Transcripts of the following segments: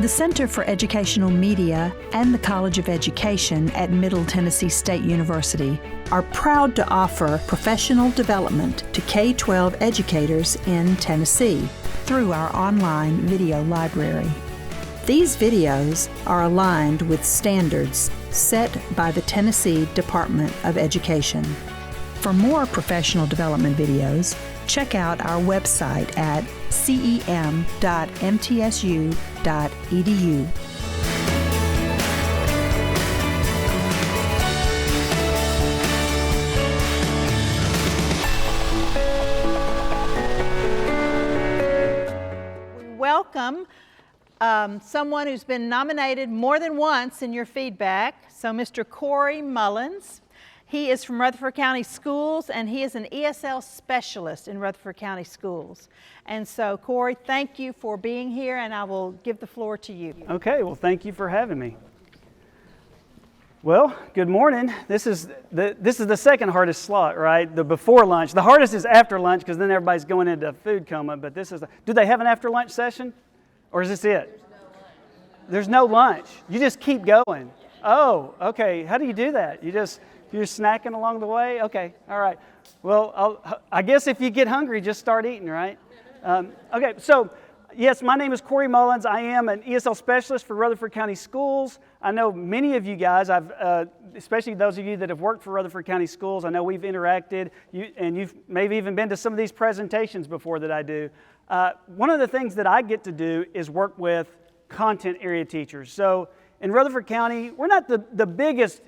The Center for Educational Media and the College of Education at Middle Tennessee State University are proud to offer professional development to K-12 educators in Tennessee through our online video library. These videos are aligned with standards set by the Tennessee Department of Education. For more professional development videos, check out our website at cem.mtsu.edu. We welcome someone who's been nominated more than once in your feedback. So Mr. Corey Mullins. He is from Rutherford County Schools, and he is an ESL specialist in Rutherford County Schools. And so, Corey, thank you for being here, and I will give the floor to you. Okay, well, thank you for having me. Well, good morning. This is the second hardest slot, right? The before lunch. The hardest is after lunch because then everybody's going into food coma. But this is do they have an after lunch session, or is this it? There's no lunch. You just keep going. Oh, okay. How do you do that? You're snacking along the way? Okay, all right. Well, I guess if you get hungry, just start eating, right? Okay, so yes, my name is Corey Mullins. I am an ESL specialist for Rutherford County Schools. I know many of you guys, especially those of you that have worked for Rutherford County Schools, I know we've interacted, and you've maybe even been to some of these presentations before that I do. One of the things that I get to do is work with content area teachers. So in Rutherford County, we're not the biggest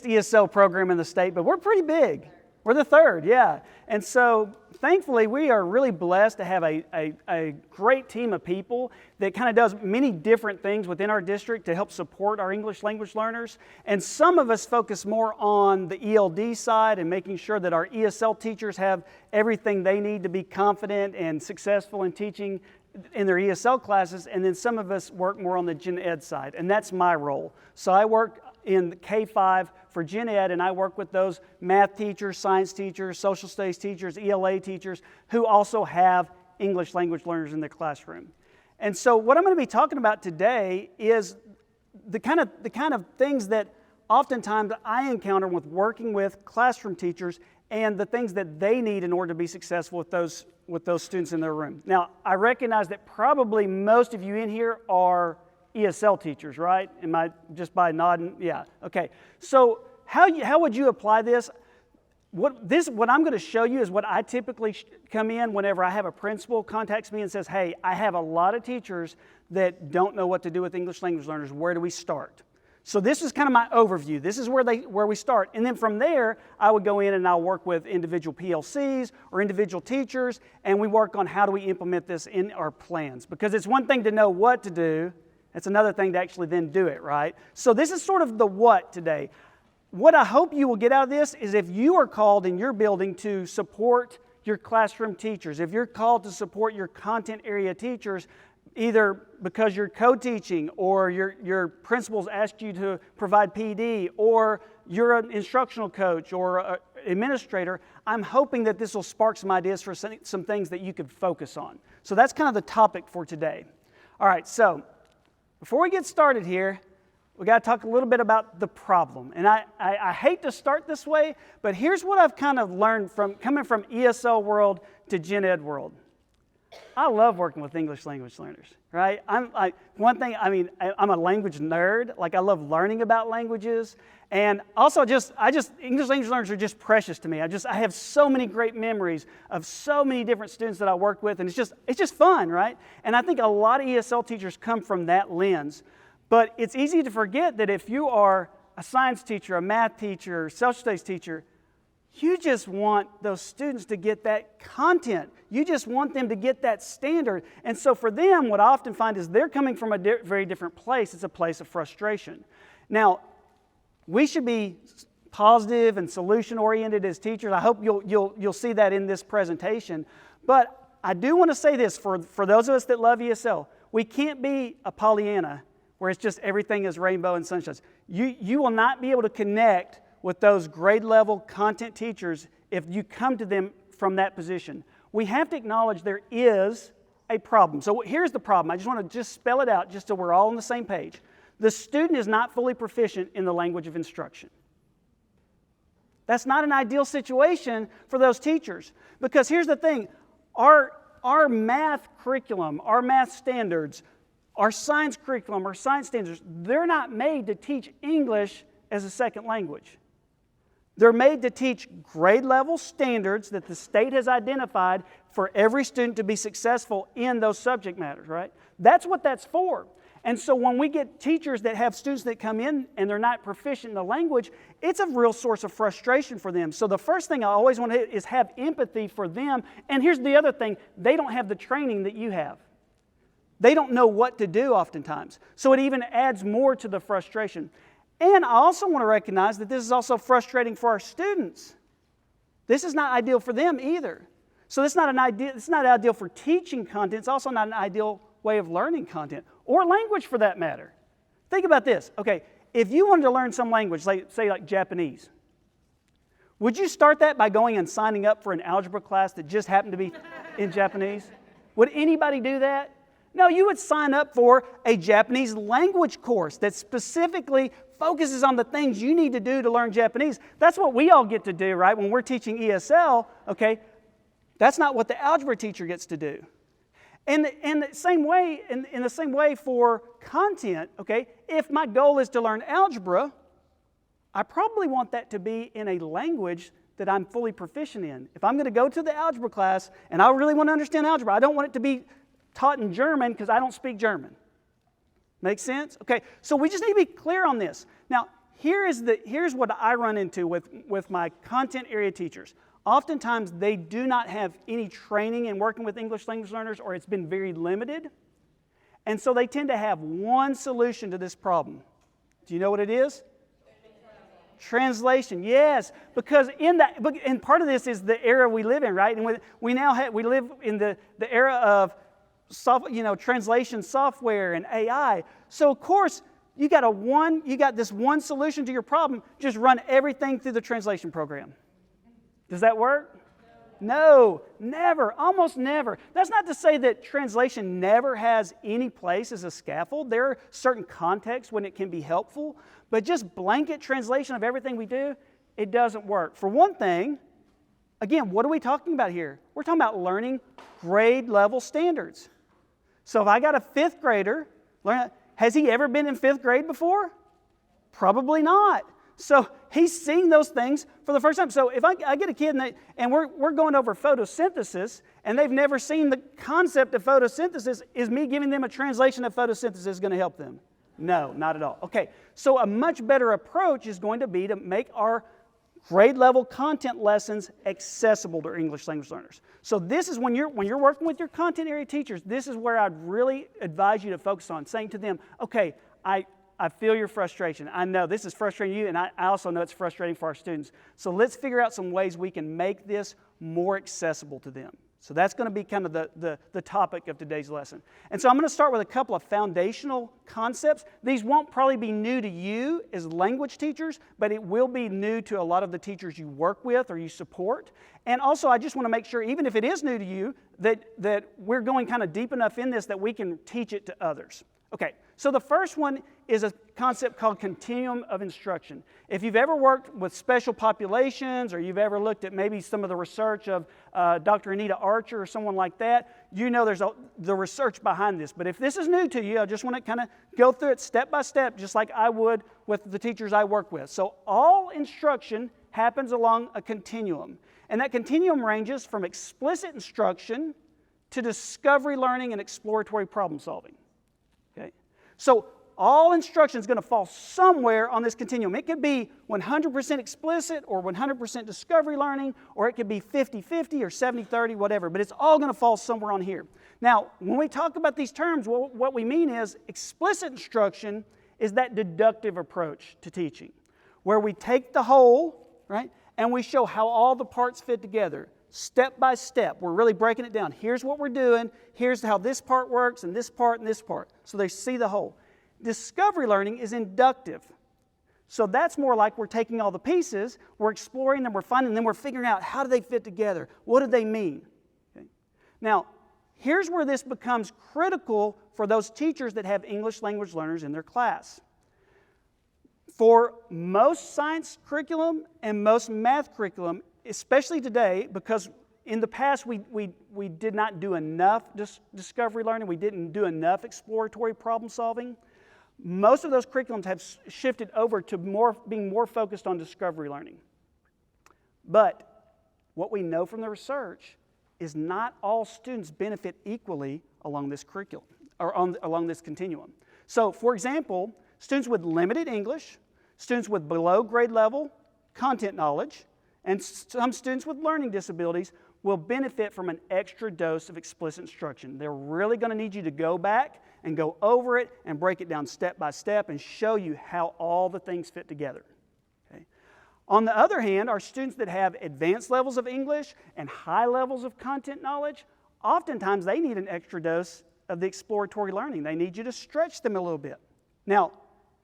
ESL program in the state, but we're pretty big. We're the third, yeah. And so thankfully we are really blessed to have a great team of people that kind of does many different things within our district to help support our English language learners. And some of us focus more on the ELD side and making sure that our ESL teachers have everything they need to be confident and successful in teaching in their ESL classes. And then some of us work more on the Gen Ed side, and that's my role. So I work in K-5 for Gen Ed, and I work with those math teachers, science teachers, social studies teachers, ELA teachers who also have English language learners in their classroom. And so what I'm going to be talking about today is the kind of things that oftentimes I encounter with working with classroom teachers and the things that they need in order to be successful with those students in their room. Now, I recognize that probably most of you in here are ESL teachers, right? Am I just by nodding? Yeah, okay. So how would you apply this? What I'm going to show you is what I typically come in whenever I have a principal contacts me and says, hey, I have a lot of teachers that don't know what to do with English language learners. Where do we start? So this is kind of my overview. This is where we start. And then from there, I would go in and I'll work with individual PLCs or individual teachers, and we work on how do we implement this in our plans. Because it's one thing to know what to do, it's another thing to actually then do it, right? So this is sort of the what today. What I hope you will get out of this is if you are called in your building to support your classroom teachers, if you're called to support your content area teachers, either because you're co-teaching or your principals asked you to provide PD or you're an instructional coach or an administrator, I'm hoping that this will spark some ideas for some things that you could focus on. So that's kind of the topic for today. All right, so before we get started here, we got to talk a little bit about the problem. And I hate to start this way, but here's what I've kind of learned from coming from ESL world to Gen Ed world. I love working with English language learners, right? I'm a language nerd. Like, I love learning about languages. And also English language learners are just precious to me. I have so many great memories of so many different students that I work with, and it's just fun, right? And I think a lot of ESL teachers come from that lens. But it's easy to forget that if you are a science teacher, a math teacher, social studies teacher, you just want those students to get that content. You just want them to get that standard. And so for them, what I often find is they're coming from a very different place. It's a place of frustration. Now, we should be positive and solution-oriented as teachers. I hope you'll see that in this presentation. But I do want to say this for those of us that love ESL. We can't be a Pollyanna where it's just everything is rainbow and sunshine. You will not be able to connect with those grade level content teachers if you come to them from that position. We have to acknowledge there is a problem. So here's the problem. I just want to just spell it out just so we're all on the same page. The student is not fully proficient in the language of instruction. That's not an ideal situation for those teachers. Because here's the thing, our math curriculum, our math standards, our science curriculum, our science standards, they're not made to teach English as a second language. They're made to teach grade level standards that the state has identified for every student to be successful in those subject matters, right? That's what that's for. And so when we get teachers that have students that come in and they're not proficient in the language, it's a real source of frustration for them. So the first thing I always want to hit is have empathy for them. And here's the other thing, they don't have the training that you have. They don't know what to do oftentimes. So it even adds more to the frustration. And I also want to recognize that this is also frustrating for our students. This is not ideal for them either. So it's not ideal for teaching content. It's also not an ideal way of learning content, or language for that matter. Think about this. Okay, if you wanted to learn some language, say like Japanese, would you start that by going and signing up for an algebra class that just happened to be in Japanese? Would anybody do that? No, you would sign up for a Japanese language course that specifically focuses on the things you need to do to learn Japanese. That's what we all get to do, right? When we're teaching ESL, okay, that's not what the algebra teacher gets to do. And in the same way for content, okay, if my goal is to learn algebra, I probably want that to be in a language that I'm fully proficient in. If I'm going to go to the algebra class and I really want to understand algebra, I don't want it to be taught in German because I don't speak German. Make sense? Okay, so we just need to be clear on this. Now, here's what I run into with my content area teachers. Oftentimes, they do not have any training in working with English language learners, or it's been very limited. And so they tend to have one solution to this problem. Do you know what it is? Translation, yes. Because and part of this is the era we live in, right? And we live in the era of translation software and AI. So of course, you got this one solution to your problem. Just run everything through the translation program. Does that work? No, never, almost never. That's not to say that translation never has any place as a scaffold. There are certain contexts when it can be helpful, but just blanket translation of everything we do, it doesn't work. For one thing, again, what are we talking about here? We're talking about learning grade level standards. So if I got a fifth grader, has he ever been in fifth grade before? Probably not. So he's seeing those things for the first time. So if I get a kid and we're going over photosynthesis and they've never seen the concept of photosynthesis, is me giving them a translation of photosynthesis going to help them? No, not at all. Okay, so a much better approach is going to be to make our grade level content lessons accessible to English language learners. So this is when you're working with your content area teachers, this is where I'd really advise you to focus on, saying to them, okay, I feel your frustration. I know this is frustrating you, and I also know it's frustrating for our students. So let's figure out some ways we can make this more accessible to them. So that's going to be kind of the topic of today's lesson. And so I'm going to start with a couple of foundational concepts. These won't probably be new to you as language teachers, but it will be new to a lot of the teachers you work with or you support. And also, I just want to make sure, even if it is new to you, that we're going kind of deep enough in this that we can teach it to others. Okay, so the first one is a concept called continuum of instruction. If you've ever worked with special populations or you've ever looked at maybe some of the research of Dr. Anita Archer or someone like that, you know there's the research behind this. But if this is new to you, I just want to kind of go through it step by step, just like I would with the teachers I work with. So all instruction happens along a continuum. And that continuum ranges from explicit instruction to discovery learning and exploratory problem solving. So all instruction is going to fall somewhere on this continuum. It could be 100% explicit or 100% discovery learning, or it could be 50-50 or 70-30, whatever. But it's all going to fall somewhere on here. Now, when we talk about these terms, what we mean is explicit instruction is that deductive approach to teaching, where we take the whole, right, and we show how all the parts fit together. Step by step, we're really breaking it down. Here's what we're doing, here's how this part works, and this part, so they see the whole. Discovery learning is inductive. So that's more like we're taking all the pieces, we're exploring them, we're finding them, we're figuring out how do they fit together, what do they mean. Okay? Now, here's where this becomes critical for those teachers that have English language learners in their class. For most science curriculum and most math curriculum, especially today, because in the past we did not do enough discovery learning, we didn't do enough exploratory problem solving, most of those curriculums have shifted over to being more focused on discovery learning. But what we know from the research is not all students benefit equally along this curriculum, or along this continuum. So, for example, students with limited English, students with below grade level content knowledge, and some students with learning disabilities will benefit from an extra dose of explicit instruction. They're really going to need you to go back and go over it and break it down step by step and show you how all the things fit together. Okay? On the other hand, our students that have advanced levels of English and high levels of content knowledge, oftentimes they need an extra dose of the exploratory learning. They need you to stretch them a little bit. Now,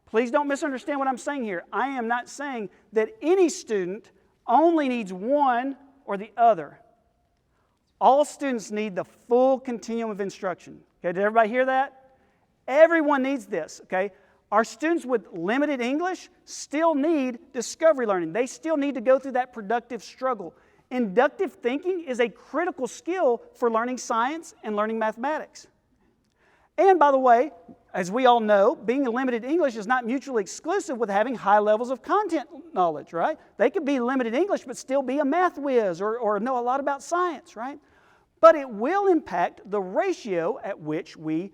please don't misunderstand what I'm saying here. I am not saying that any student only needs one or the other. All students need the full continuum of instruction. Okay, did everybody hear that? Everyone needs this, okay? Our students with limited English still need discovery learning. They still need to go through that productive struggle. Inductive thinking is a critical skill for learning science and learning mathematics. And by the way, as we all know, being a limited English is not mutually exclusive with having high levels of content knowledge, right? They could be limited English but still be a math whiz or know a lot about science, right? But it will impact the ratio at which we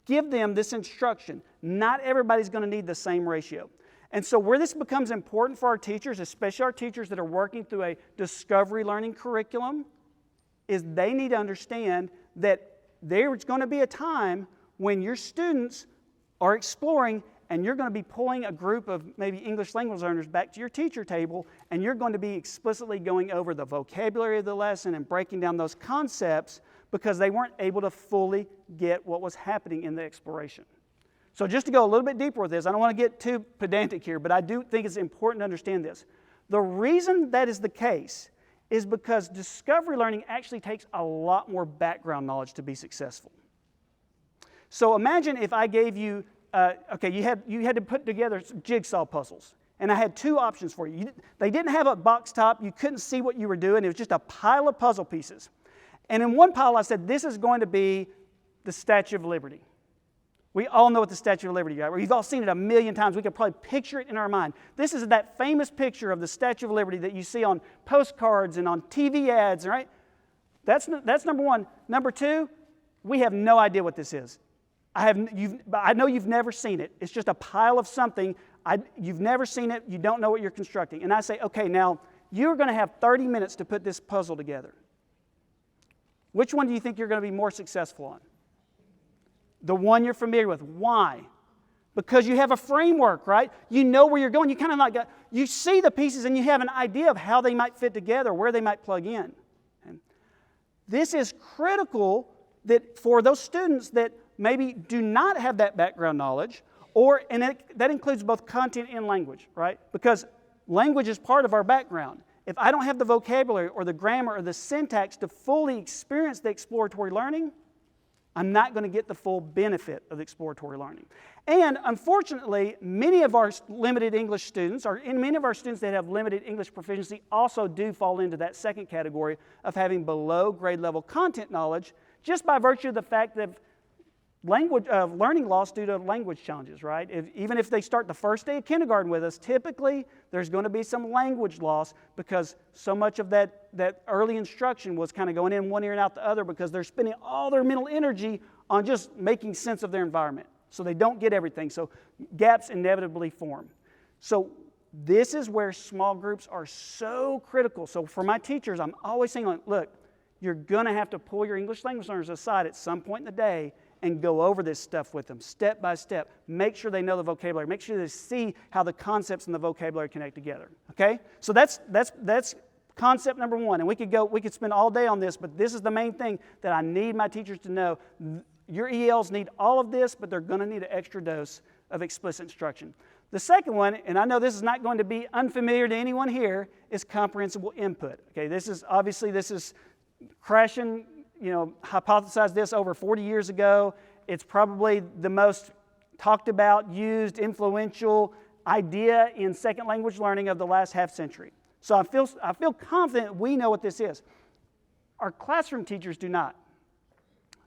give them this instruction. Not everybody's going to need the same ratio. And so where this becomes important for our teachers, especially our teachers that are working through a discovery learning curriculum, is they need to understand that there's going to be a time when your students are exploring and you're going to be pulling a group of maybe English language learners back to your teacher table, and you're going to be explicitly going over the vocabulary of the lesson and breaking down those concepts because they weren't able to fully get what was happening in the exploration. So just to go a little bit deeper with this, I don't want to get too pedantic here, but I do think it's important to understand this. The reason that is the case is because discovery learning actually takes a lot more background knowledge to be successful. So imagine if I gave you, you had to put together jigsaw puzzles, and I had two options for you. They didn't have a box top, you couldn't see what you were doing, it was just a pile of puzzle pieces. And in one pile I said, this is going to be the Statue of Liberty. We all know what the Statue of Liberty is, right? We've all seen it a million times. We could probably picture it in our mind. This is that famous picture of the Statue of Liberty that you see on postcards and on TV ads, right? That's number one. Number two, we have no idea what this is. I know you've never seen it. It's just a pile of something. You've never seen it. You don't know what you're constructing. And I say, okay, now you're going to have 30 minutes to put this puzzle together. Which one do you think you're going to be more successful on? The one you're familiar with. Why? Because you have a framework, right? You know where you're going. You kind of like you see the pieces and you have an idea of how they might fit together, where they might plug in. And this is critical that for those students that maybe do not have that background knowledge, that includes both content and language, right? Because language is part of our background. If I don't have the vocabulary or the grammar or the syntax to fully experience the exploratory learning, I'm not going to get the full benefit of exploratory learning. And unfortunately, many of our limited English students, or many of our students that have limited English proficiency also do fall into that second category of having below grade level content knowledge just by virtue of the fact that learning loss due to language challenges, right? Even if they start the first day of kindergarten with us, typically there's going to be some language loss because so much of that early instruction was kind of going in one ear and out the other because they're spending all their mental energy on just making sense of their environment. So they don't get everything. So gaps inevitably form. So this is where small groups are so critical. So for my teachers, I'm always saying, look, you're going to have to pull your English language learners aside at some point in the day and go over this stuff with them step by step. Make sure they know the vocabulary. Make sure they see how the concepts and the vocabulary connect together. Okay? So that's concept number one. And we could spend all day on this, but this is the main thing that I need my teachers to know. Your ELs need all of this, but they're going to need an extra dose of explicit instruction. The second one, and I know this is not going to be unfamiliar to anyone here, is comprehensible input. Okay, this is Krashen, hypothesized this over 40 years ago. It's probably the most talked about, used, influential idea in second language learning of the last half century. So I feel confident we know what this is. Our classroom teachers do not.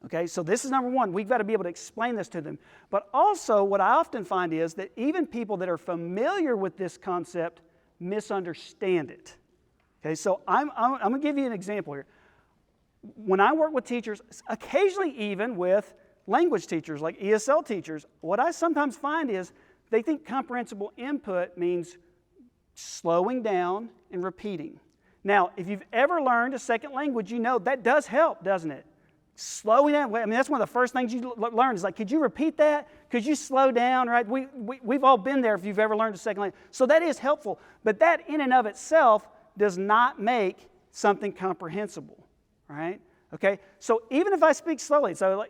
Okay, so this is number one. We've got to be able to explain this to them. But also, what I often find is that even people that are familiar with this concept misunderstand it. Okay, so I'm going to give you an example here. When I work with teachers, occasionally even with language teachers, like ESL teachers, what I sometimes find is they think comprehensible input means slowing down and repeating. Now, if you've ever learned a second language, you know that does help, doesn't it? Slowing down, I mean, that's one of the first things you learn is like, could you repeat that? Could you slow down, right? We've all been there if you've ever learned a second language. So that is helpful, but that in and of itself does not make something comprehensible, right? Okay, so even if I speak slowly, so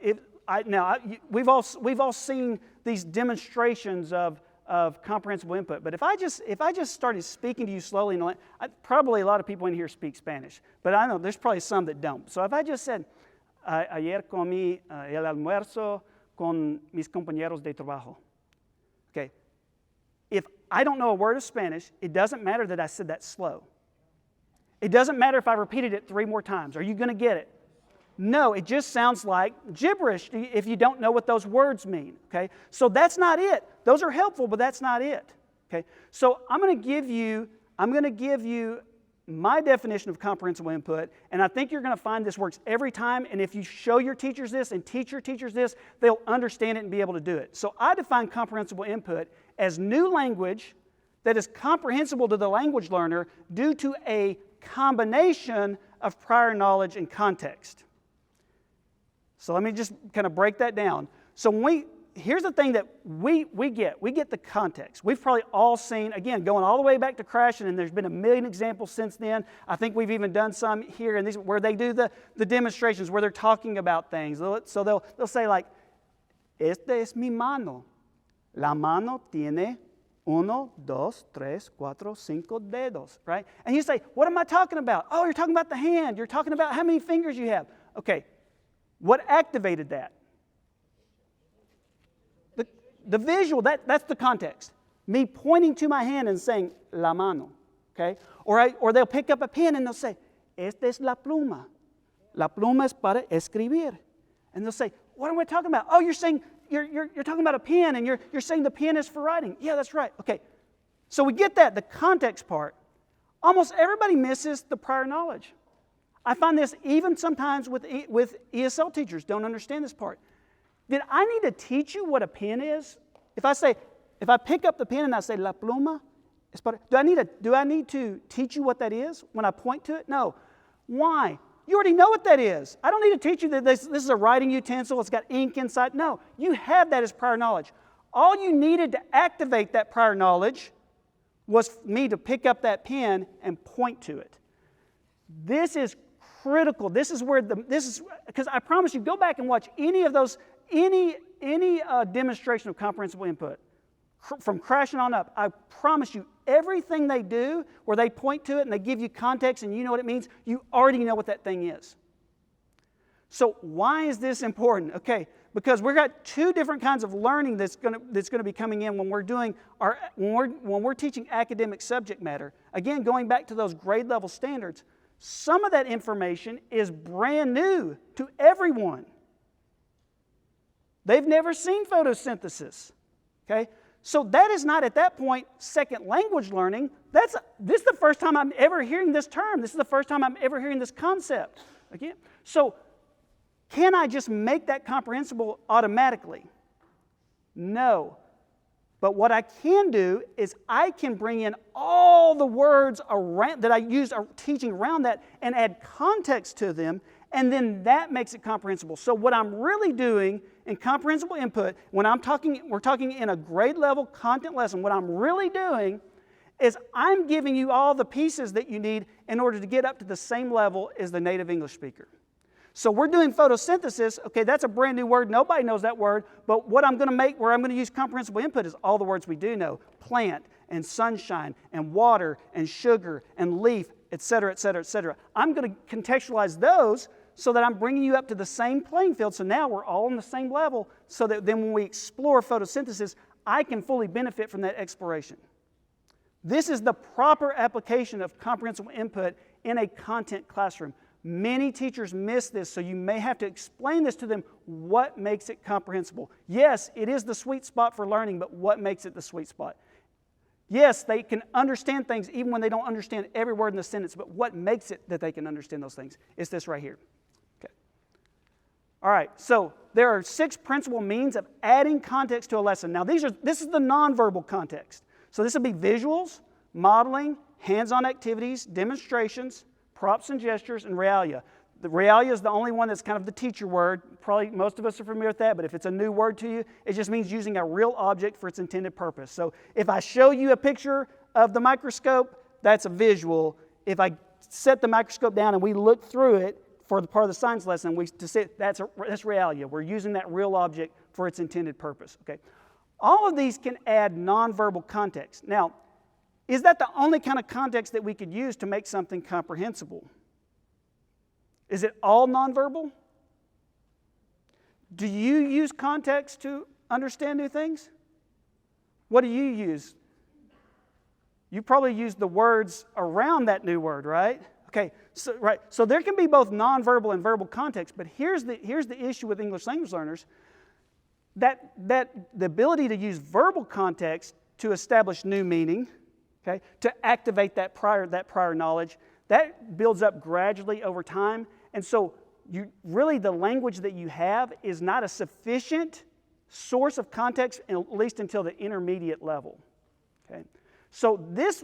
we've all seen these demonstrations of comprehensible input. But if I just started speaking to you slowly, probably a lot of people in here speak Spanish, but I know there's probably some that don't. So if I just said, ayer comí el almuerzo con mis compañeros de trabajo. Okay, if I don't know a word of Spanish, it doesn't matter that I said that slow. It doesn't matter if I repeated it 3 more times. Are you going to get it? No, it just sounds like gibberish if you don't know what those words mean, okay? So that's not it. Those are helpful, but that's not it, okay? So I'm going to give you my definition of comprehensible input, and I think you're going to find this works every time, and if you show your teachers this and teach your teachers this, they'll understand it and be able to do it. So I define comprehensible input as new language that is comprehensible to the language learner due to a combination of prior knowledge and context. So let me just kind of break that down. So here's the thing that we get. We get the context. We've probably all seen, again, going all the way back to Krashen, and there's been a million examples since then. I think we've even done some here in these where they do the demonstrations where they're talking about things. So they'll say like, esta es mi mano. La mano tiene 1, 2, 3, 4, 5 dedos, right? And you say, what am I talking about? Oh, you're talking about the hand. You're talking about how many fingers you have. Okay. What activated that? The visual, that's the context. Me pointing to my hand and saying, la mano, okay? Or they'll pick up a pen and they'll say, esta es la pluma. La pluma es para escribir. And they'll say, what am I talking about? Oh, you're saying, you're talking about a pen and you're saying the pen is for writing. Yeah, that's right. Okay. So we get that, the context part. Almost everybody misses the prior knowledge. I find this even sometimes with ESL teachers don't understand this part. Did I need to teach you what a pen is? If I pick up the pen and I say la pluma, do I need to teach you what that is when I point to it? No. Why? You already know what that is. I don't need to teach you that this is a writing utensil, it's got ink inside. No, you have that as prior knowledge. All you needed to activate that prior knowledge was me to pick up that pen and point to it. This is critical. This is because I promise you, go back and watch any of those, any demonstration of comprehensible input from Krashen on up. I promise you, everything they do where they point to it and they give you context and you know what it means, you already know what that thing is. So why is this important? Okay, because we've got 2 different kinds of learning that's going to be coming in when we're teaching academic subject matter. Again, going back to those grade level standards. Some of that information is brand new to everyone. They've never seen photosynthesis. Okay? So that is not at that point second language learning. This is the first time I'm ever hearing this term. This is the first time I'm ever hearing this concept. Again. So can I just make that comprehensible automatically? No. But what I can do is I can bring in all the words around that I use teaching around that and add context to them, and then that makes it comprehensible. So what I'm really doing in comprehensible input, we're talking in a grade level content lesson, what I'm really doing is I'm giving you all the pieces that you need in order to get up to the same level as the native English speaker. So we're doing photosynthesis. Okay, that's a brand new word. Nobody knows that word. But what I'm going to make, where I'm going to use comprehensible input is all the words we do know. Plant and sunshine and water and sugar and leaf, et cetera, et cetera, et cetera. I'm going to contextualize those so that I'm bringing you up to the same playing field. So now we're all on the same level so that then when we explore photosynthesis, I can fully benefit from that exploration. This is the proper application of comprehensible input in a content classroom. Many teachers miss this, so you may have to explain this to them. What makes it comprehensible? Yes, it is the sweet spot for learning, but what makes it the sweet spot? Yes, they can understand things even when they don't understand every word in the sentence, but what makes it that they can understand those things? It's this right here. Okay. All right, so there are 6 principal means of adding context to a lesson. Now, this is the nonverbal context. So this would be visuals, modeling, hands-on activities, demonstrations, props and gestures, and realia. The realia is the only one that's kind of the teacher word. Probably most of us are familiar with that, but if it's a new word to you, it just means using a real object for its intended purpose. So if I show you a picture of the microscope, that's a visual. If I set the microscope down and we look through it for the part of the science lesson, that's realia. We're using that real object for its intended purpose. Okay. All of these can add nonverbal context. Now, is that the only kind of context that we could use to make something comprehensible? Is it all nonverbal? Do you use context to understand new things? What do you use? You probably use the words around that new word, right? Okay, so there can be both nonverbal and verbal context, but here's the issue with English language learners. That the ability to use verbal context to establish new meaning, okay, to activate that prior knowledge, that builds up gradually over time. And so the language that you have is not a sufficient source of context, at least until the intermediate level. Okay? So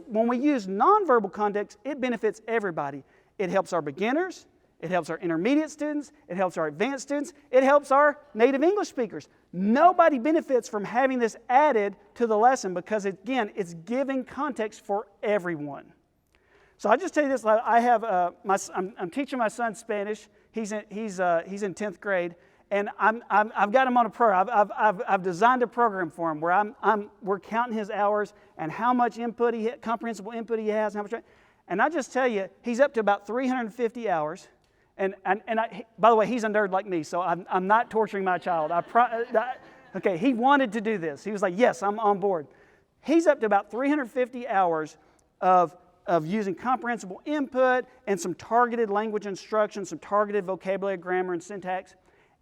when we use nonverbal context, it benefits everybody. It helps our beginners, it helps our intermediate students, it helps our advanced students, it helps our native English speakers. Nobody benefits from having this added to the lesson because, again, it's giving context for everyone. So I'll just tell you this: I have I'm teaching my son Spanish. He's in 10th grade, and I've got him on a program. I've designed a program for him where we're counting his hours and how much comprehensible input he has, and and I just tell you, he's up to about 350 hours. And by the way, he's a nerd like me, so I'm not torturing my child. Okay, he wanted to do this. He was like, yes, I'm on board. He's up to about 350 hours of using comprehensible input and some targeted language instruction, some targeted vocabulary, grammar, and syntax.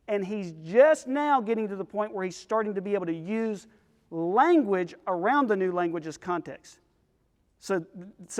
And he's just now getting to the point where he's starting to be able to use language around the new language as context. So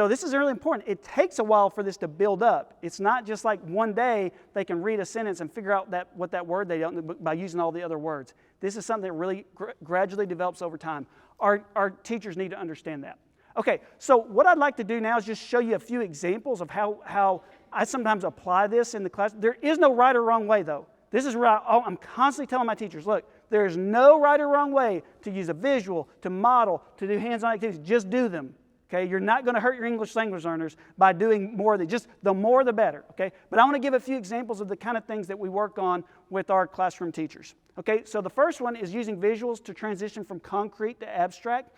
this is really important. It takes a while for this to build up. It's not just like one day they can read a sentence and figure out what that word they don't by using all the other words. This is something that really gradually develops over time. Our teachers need to understand that. Okay, so what I'd like to do now is just show you a few examples of how I sometimes apply this in the class. There is no right or wrong way, though. This is where I'm constantly telling my teachers, look, there is no right or wrong way to use a visual, to model, to do hands-on activities. Just do them. Okay, you're not going to hurt your English language learners by doing more than just the more the better. Okay, but I want to give a few examples of the kind of things that we work on with our classroom teachers. Okay, so the first one is using visuals to transition from concrete to abstract.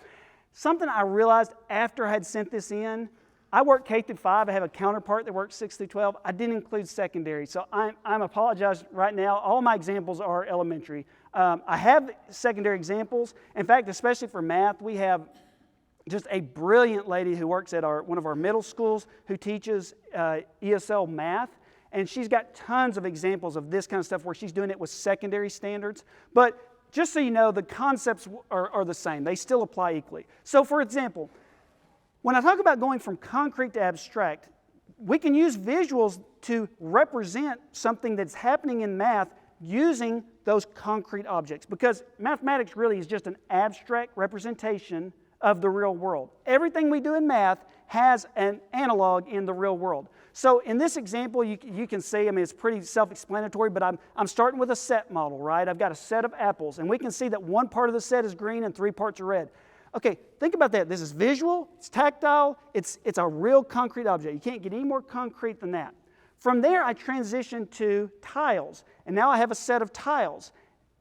Something I realized after I had sent this in, I work K through 5. I have a counterpart that works 6 through 12. I didn't include secondary, so I'm apologizing right now. All my examples are elementary. I have secondary examples. In fact, especially for math, we have just a brilliant lady who works at one of our middle schools who teaches ESL math, and she's got tons of examples of this kind of stuff where she's doing it with secondary standards. But just so you know, the concepts are the same. They still apply equally. So for example, when I talk about going from concrete to abstract, we can use visuals to represent something that's happening in math using those concrete objects, because mathematics really is just an abstract representation of the real world. Everything we do in math has an analog in the real world. So in this example, you can see, it's pretty self-explanatory, but I'm starting with a set model, right? I've got a set of apples, and we can see that one part of the set is green and 3 parts are red. Okay, think about that. This is visual, it's tactile, it's a real concrete object. You can't get any more concrete than that. From there, I transitioned to tiles. And now I have a set of tiles.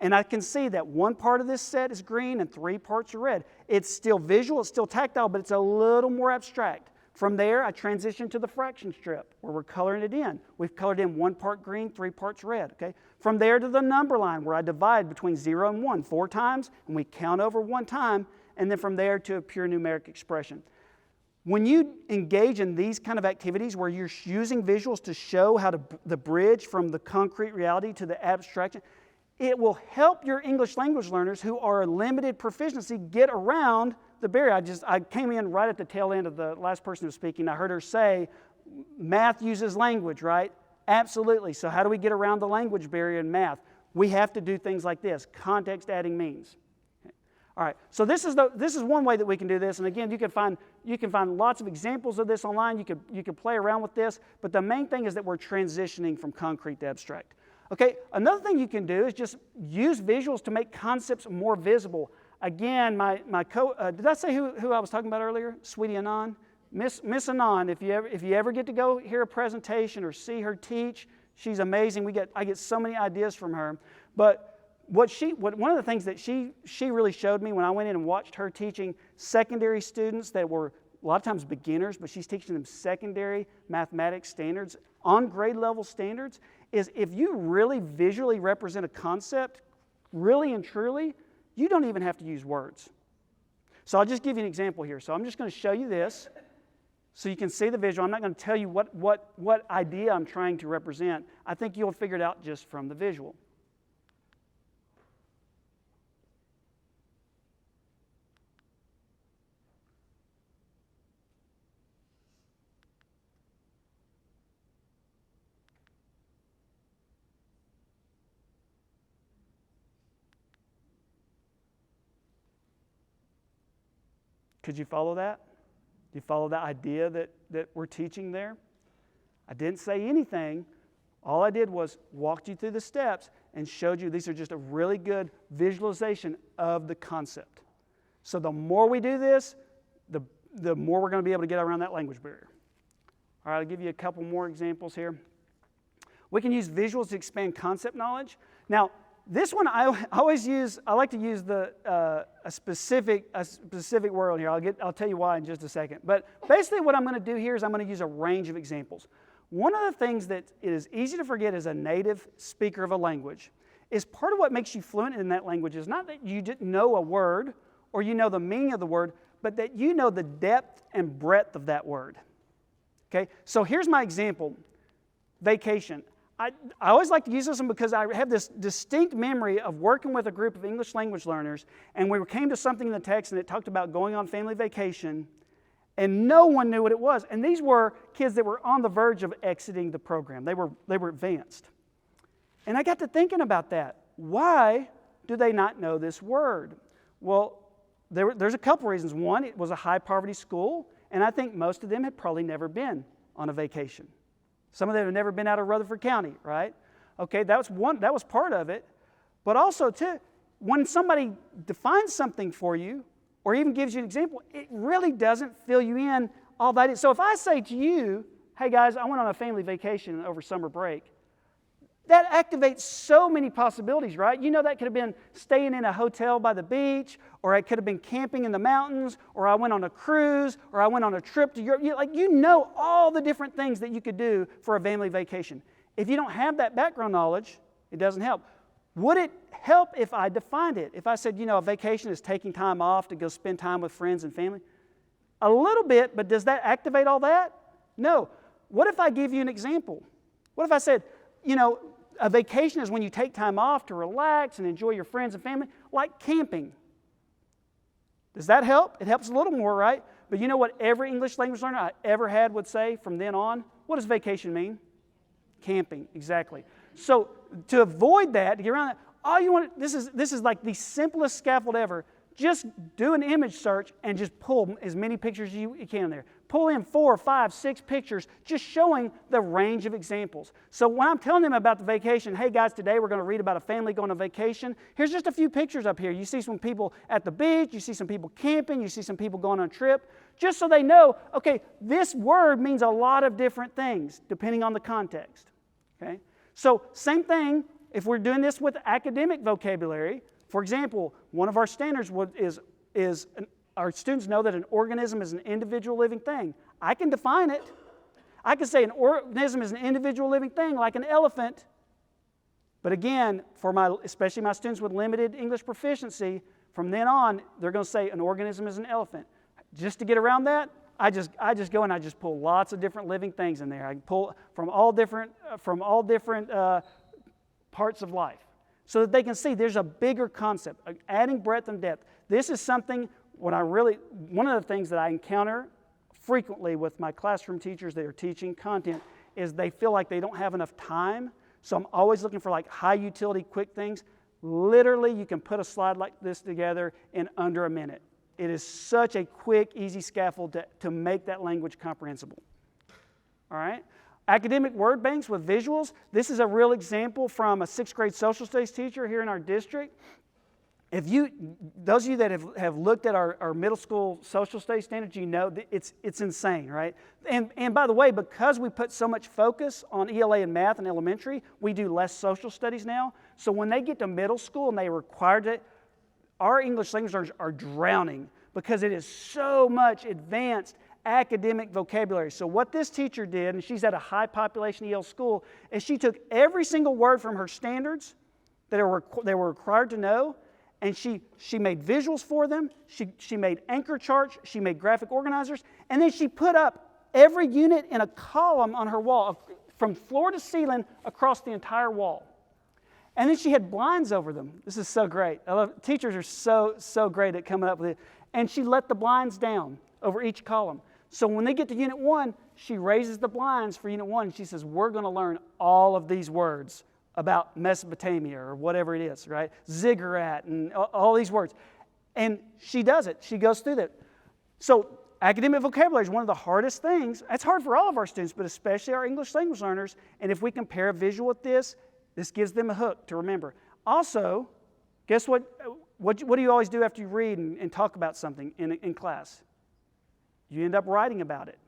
And I can see that one part of this set is green and 3 parts are red. It's still visual, it's still tactile, but it's a little more abstract. From there, I transitioned to the fraction strip where we're coloring it in. We've colored in 1 part green, 3 parts red. Okay? From there to the number line where I divide between 0 and 1 4 times, and we count over 1 time, and then from there to a pure numeric expression. When you engage in these kind of activities where you're using visuals to show how the bridge from the concrete reality to the abstraction, it will help your English language learners who are limited proficiency get around the barrier. I came in right at the tail end of the last person who was speaking. I heard her say, math uses language, right? Absolutely. So how do we get around the language barrier in math? We have to do things like this, context adding means. All right, so this is one way that we can do this, and again, you can find lots of examples of this online. You could play around with this, but the main thing is that we're transitioning from concrete to abstract. Okay, another thing you can do is just use visuals to make concepts more visible. Again, did I say who I was talking about earlier? Sweetie Anand? Miss Anand, if you ever get to go hear a presentation or see her teach, she's amazing. I get so many ideas from her, but one of the things that she really showed me when I went in and watched her teaching secondary students that were a lot of times beginners, but she's teaching them secondary mathematics standards, on grade level standards, is if you really visually represent a concept, really and truly, you don't even have to use words. So I'll just give you an example here. So I'm just going to show you this so you can see the visual. I'm not going to tell you what idea I'm trying to represent. I think you'll figure it out just from the visual. Could you follow that? Do you follow that idea that we're teaching there? I didn't say anything. All I did was walked you through the steps and showed you these are just a really good visualization of the concept. So the more we do this, the more we're going to be able to get around that language barrier. All right, I'll give you a couple more examples here. We can use visuals to expand concept knowledge. Now, this one I like to use a specific word here. I'll tell you why in just a second. But basically what I'm going to do here is I'm going to use a range of examples. One of the things that it is easy to forget as a native speaker of a language is part of what makes you fluent in that language is not that you didn't know a word or you know the meaning of the word, but that you know the depth and breadth of that word. Okay? So here's my example. Vacation. I always like to use this one because I have this distinct memory of working with a group of English language learners, and we came to something in the text and it talked about going on family vacation, and no one knew what it was. And these were kids that were on the verge of exiting the program. They were advanced. And I got to thinking about that. Why do they not know this word? Well, there's a couple reasons. One, it was a high poverty school, and I think most of them had probably never been on a vacation. Some of them have never been out of Rutherford County, right? Okay, that was part of it. But also, too, when somebody defines something for you or even gives you an example, it really doesn't fill you in all that is. So if I say to you, hey guys, I went on a family vacation over summer break, that activates so many possibilities, right? You know, that could have been staying in a hotel by the beach, or it could have been camping in the mountains, or I went on a cruise, or I went on a trip to Europe. You know all the different things that you could do for a family vacation. If you don't have that background knowledge, it doesn't help. Would it help if I defined it? If I said, a vacation is taking time off to go spend time with friends and family? A little bit, but does that activate all that? No. What if I give you an example? What if I said, a vacation is when you take time off to relax and enjoy your friends and family, like camping. Does that help? It helps a little more, right? But you know what every English language learner I ever had would say from then on? What does vacation mean? Camping, exactly. So to avoid that, to get around that, all you want, this is like the simplest scaffold ever. Just do an image search and just pull as many pictures as you can there. pull in 4, 5, 6 pictures, just showing the range of examples. So when I'm telling them about the vacation, hey guys, today we're going to read about a family going on vacation. Here's just a few pictures up here. You see some people at the beach, you see some people camping, you see some people going on a trip, just so they know, okay, this word means a lot of different things depending on the context. Okay? So same thing if we're doing this with academic vocabulary. For example, one of our standards is our students know that an organism is an individual living thing. I can define it. I can say an organism is an individual living thing like an elephant. But again, especially my students with limited English proficiency, from then on, they're going to say an organism is an elephant. Just to get around that, I just go and I just pull lots of different living things in there. I can pull from all different parts of life so that they can see there's a bigger concept, adding breadth and depth. This is something one of the things that I encounter frequently with my classroom teachers that are teaching content is they feel like they don't have enough time. So I'm always looking for like high utility, quick things. Literally, you can put a slide like this together in under a minute. It is such a quick, easy scaffold to make that language comprehensible. All right? Academic word banks with visuals. This is a real example from a 6th grade social studies teacher here in our district. Those of you that have looked at our middle school social studies standards, you know that it's insane, right? And by the way, because we put so much focus on ELA and math in elementary, we do less social studies now. So when they get to middle school and they are required to, our English language learners are drowning because it is so much advanced academic vocabulary. So what this teacher did, and she's at a high population EL school, is she took every single word from her standards that they were required to know, and she made visuals for them, she made anchor charts, she made graphic organizers, and then she put up every unit in a column on her wall, from floor to ceiling across the entire wall. And then she had blinds over them. This is so great. Teachers are so great at coming up with it. And she let the blinds down over each column. So when they get to Unit 1, she raises the blinds for Unit 1. She says, we're going to learn all of these words about Mesopotamia or whatever it is, right? Ziggurat and all these words. And she does it. She goes through that. So academic vocabulary is one of the hardest things. It's hard for all of our students, but especially our English language learners. And if we compare a visual with this gives them a hook to remember. Also, guess what? What do you always do after you read and talk about something in class? You end up writing about it.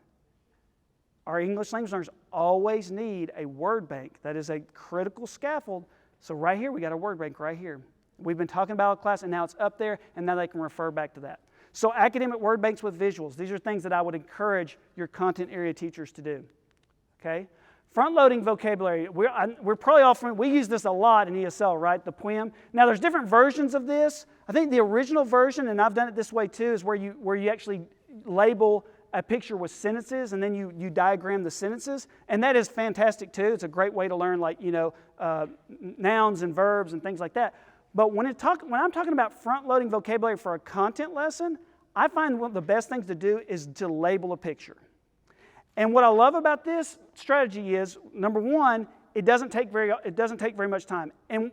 Our English language learners always need a word bank. That is a critical scaffold. So right here, we got a word bank right here. We've been talking about a class, and now it's up there, and now they can refer back to that. So academic word banks with visuals. These are things that I would encourage your content area teachers to do. Okay? Front-loading vocabulary. We're probably all familiar. We use this a lot in ESL, right? The poem. Now, there's different versions of this. I think the original version, and I've done it this way too, is where you actually label a picture with sentences, and then you diagram the sentences, and that is fantastic too. It's a great way to learn, like, nouns and verbs and things like that. But when I'm talking about front-loading vocabulary for a content lesson, I find one of the best things to do is to label a picture. And what I love about this strategy is, number one, it doesn't take very much time. And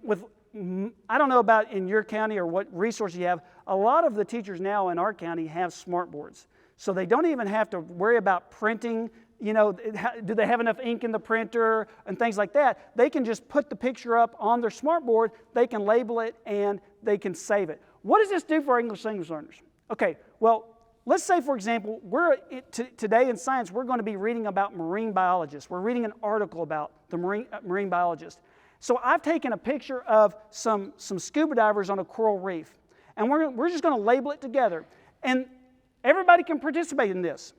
I don't know about in your county or what resources you have, a lot of the teachers now in our county have smartboards. So they don't even have to worry about printing, do they have enough ink in the printer and things like that. They can just put the picture up on their smartboard, they can label it, and they can save it. What does this do for our English language learners? Okay, well, let's say, for example, today in science, we're going to be reading about marine biologists. We're reading an article about the marine biologist. So I've taken a picture of some scuba divers on a coral reef, and we're just going to label it together. And everybody can participate in this.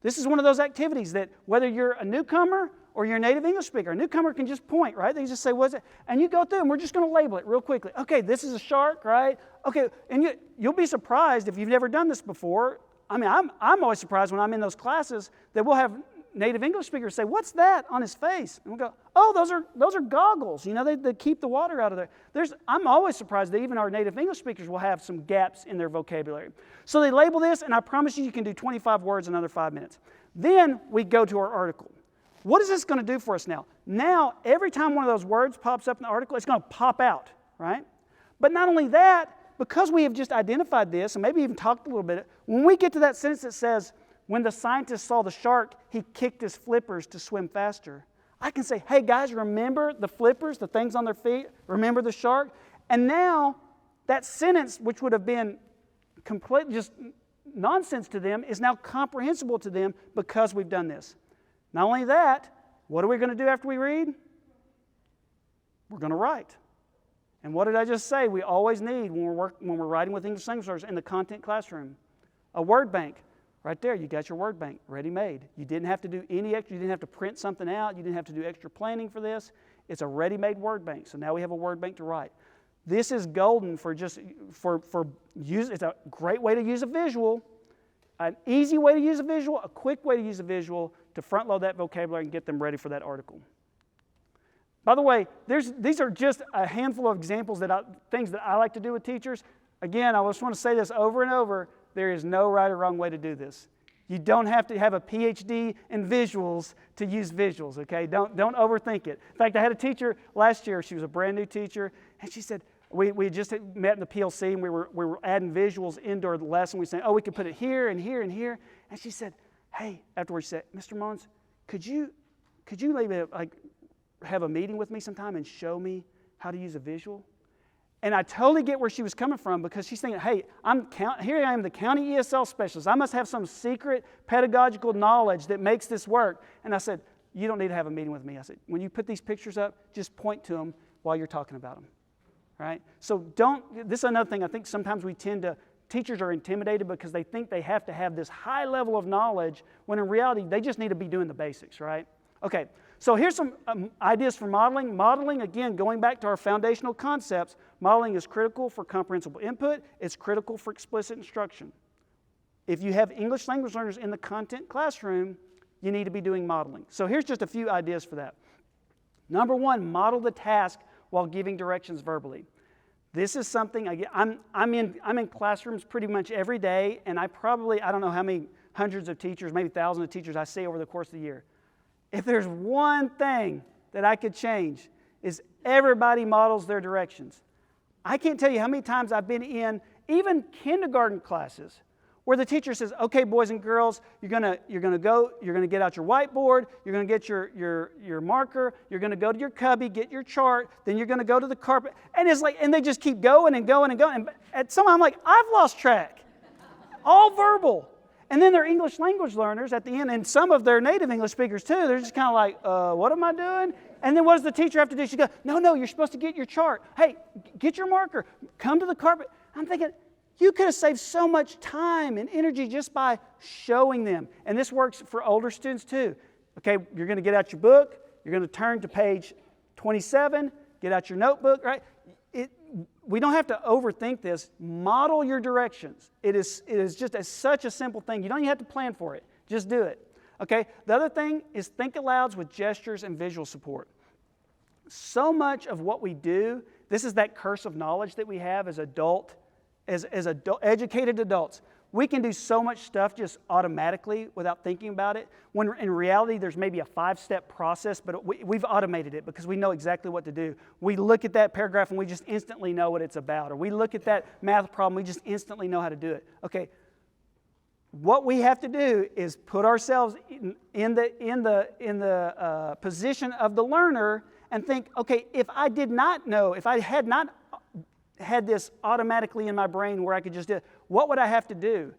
This is one of those activities that whether you're a newcomer or you're a native English speaker, a newcomer can just point, right? They just say, what's it? And you go through and we're just going to label it real quickly. Okay, this is a shark, right? Okay, and you'll be surprised if you've never done this before. I mean, I'm always surprised when I'm in those classes that we'll have native English speakers say, what's that on his face? And we'll go, oh, those are goggles. They keep the water out of there. I'm always surprised that even our native English speakers will have some gaps in their vocabulary. So they label this, and I promise you can do 25 words in under 5 minutes. Then we go to our article. What is this going to do for us now? Now, every time one of those words pops up in the article, it's going to pop out, right? But not only that, because we have just identified this, and maybe even talked a little bit, when we get to that sentence that says, When the scientist saw the shark, he kicked his flippers to swim faster. I can say, hey guys, remember the flippers, the things on their feet? Remember the shark? And now that sentence, which would have been completely just nonsense to them, is now comprehensible to them because we've done this. Not only that, what are we going to do after we read? We're going to write. And what did I just say? We always need, when we're writing with English language learners in the content classroom, a word bank. Right there, you got your word bank ready-made. You didn't have to do any extra. You didn't have to print something out. You didn't have to do extra planning for this. It's a ready-made word bank. So now we have a word bank to write. This is golden for use. It's a great way to use a visual, an easy way to use a visual, a quick way to use a visual to front-load that vocabulary and get them ready for that article. By the way, these are just a handful of examples things that I like to do with teachers. Again, I just want to say this over and over. There is no right or wrong way to do this. You don't have to have a PhD in visuals to use visuals, okay? Don't overthink it. In fact, I had a teacher last year. She was a brand new teacher, and she said, we just met in the PLC, and we were adding visuals into our lesson. We said, we could put it here and here and here. And she said, hey, afterwards she said, Mr. Mullins, could you maybe have a meeting with me sometime and show me how to use a visual? And I totally get where she was coming from, because she's thinking, hey, here I am, the county ESL specialist. I must have some secret pedagogical knowledge that makes this work. And I said, you don't need to have a meeting with me. I said, when you put these pictures up, just point to them while you're talking about them. Right? So this is another thing. I think sometimes teachers are intimidated because they think they have to have this high level of knowledge, when in reality, they just need to be doing the basics, right? Okay, so here's some ideas for modeling. Modeling, again, going back to our foundational concepts, modeling is critical for comprehensible input. It's critical for explicit instruction. If you have English language learners in the content classroom, you need to be doing modeling. So here's just a few ideas for that. Number one, model the task while giving directions verbally. This is something, I'm in classrooms pretty much every day, and I don't know how many hundreds of teachers, maybe thousands of teachers I see over the course of the year. If there's one thing that I could change, is everybody models their directions. I can't tell you how many times I've been in even kindergarten classes where the teacher says, okay, boys and girls, you're gonna get out your whiteboard, you're gonna get your marker, you're gonna go to your cubby, get your chart, then you're gonna go to the carpet, and and they just keep going and going and going. And somehow I'm like, I've lost track. All verbal. And then they're English language learners at the end, and some of their native English speakers too. They're just kind of like, what am I doing? And then what does the teacher have to do? She goes, no, you're supposed to get your chart. Hey, get your marker. Come to the carpet. I'm thinking, you could have saved so much time and energy just by showing them. And this works for older students too. Okay, you're going to get out your book. You're going to turn to page 27. Get out your notebook, right? We don't have to overthink this. Model your directions. It is just such a simple thing. You don't even have to plan for it. Just do it. Okay? The other thing is think alouds with gestures and visual support. So much of what we do, this is that curse of knowledge that we have as educated adults. We can do so much stuff just automatically without thinking about it, when in reality there's maybe a 5-step process, but we've automated it because we know exactly what to do. We look at that paragraph and we just instantly know what it's about, or we look at that math problem, we just instantly know how to do it. Okay, what we have to do is put ourselves in the position of the learner and think, okay, if I had not had this automatically in my brain where I could just do it, what would I have to do?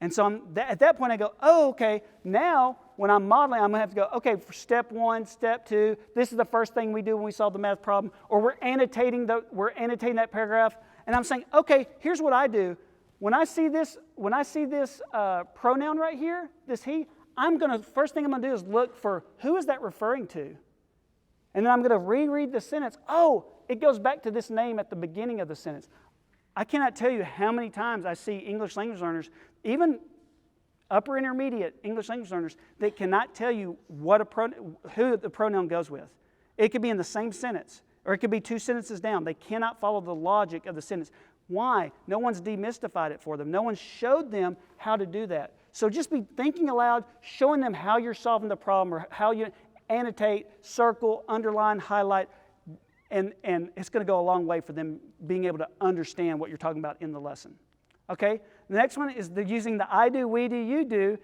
And so at that point I go, okay, now when I'm modeling, I'm going to have to go, okay, for step 1, step 2, this is the first thing we do when we solve the math problem, or we're annotating that paragraph, and I'm saying, okay, here's what I do. When I see this pronoun right here, this he, first thing I'm going to do is look for who is that referring to? And then I'm going to reread the sentence. Oh, it goes back to this name at the beginning of the sentence. I cannot tell you how many times I see English language learners, even upper intermediate English language learners, that cannot tell you who the pronoun goes with. It could be in the same sentence, or it could be 2 sentences down. They cannot follow the logic of the sentence. Why? No one's demystified it for them. No one showed them how to do that. So just be thinking aloud, showing them how you're solving the problem, or how you annotate, circle, underline, highlight, and it's going to go a long way for them being able to understand what you're talking about in the lesson. Okay? The next one is using the I do, we do, you do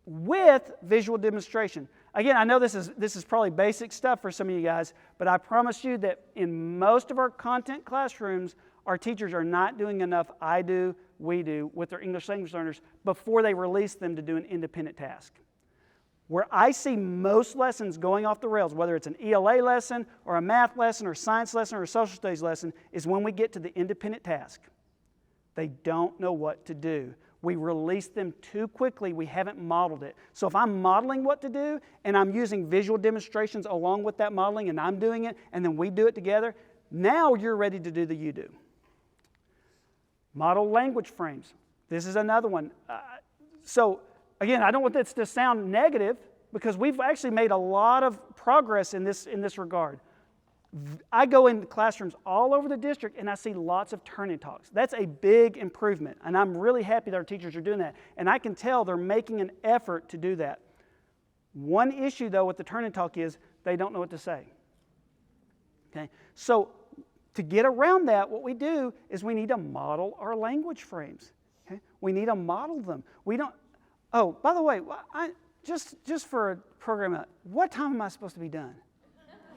with visual demonstration. Again, I know this is probably basic stuff for some of you guys, but I promise you that in most of our content classrooms, our teachers are not doing enough we do with their English language learners before they release them to do an independent task. Where I see most lessons going off the rails, whether it's an ELA lesson or a math lesson or science lesson or a social studies lesson, is when we get to the independent task. They don't know what to do. We release them too quickly. We haven't modeled it. So if I'm modeling what to do and I'm using visual demonstrations along with that modeling and I'm doing it and then we do it together, now you're ready to do the you do. Model language frames. This is another one. So again, I don't want this to sound negative because we've actually made a lot of progress in this regard. I go into classrooms all over the district and I see lots of turn and talks. That's a big improvement, and I'm really happy that our teachers are doing that. And I can tell they're making an effort to do that. One issue, though, with the turn and talk is they don't know what to say. Okay, so to get around that, what we do is we need to model our language frames. Okay, we need to model them. We don't. Oh, by the way, just for a program, what time am I supposed to be done?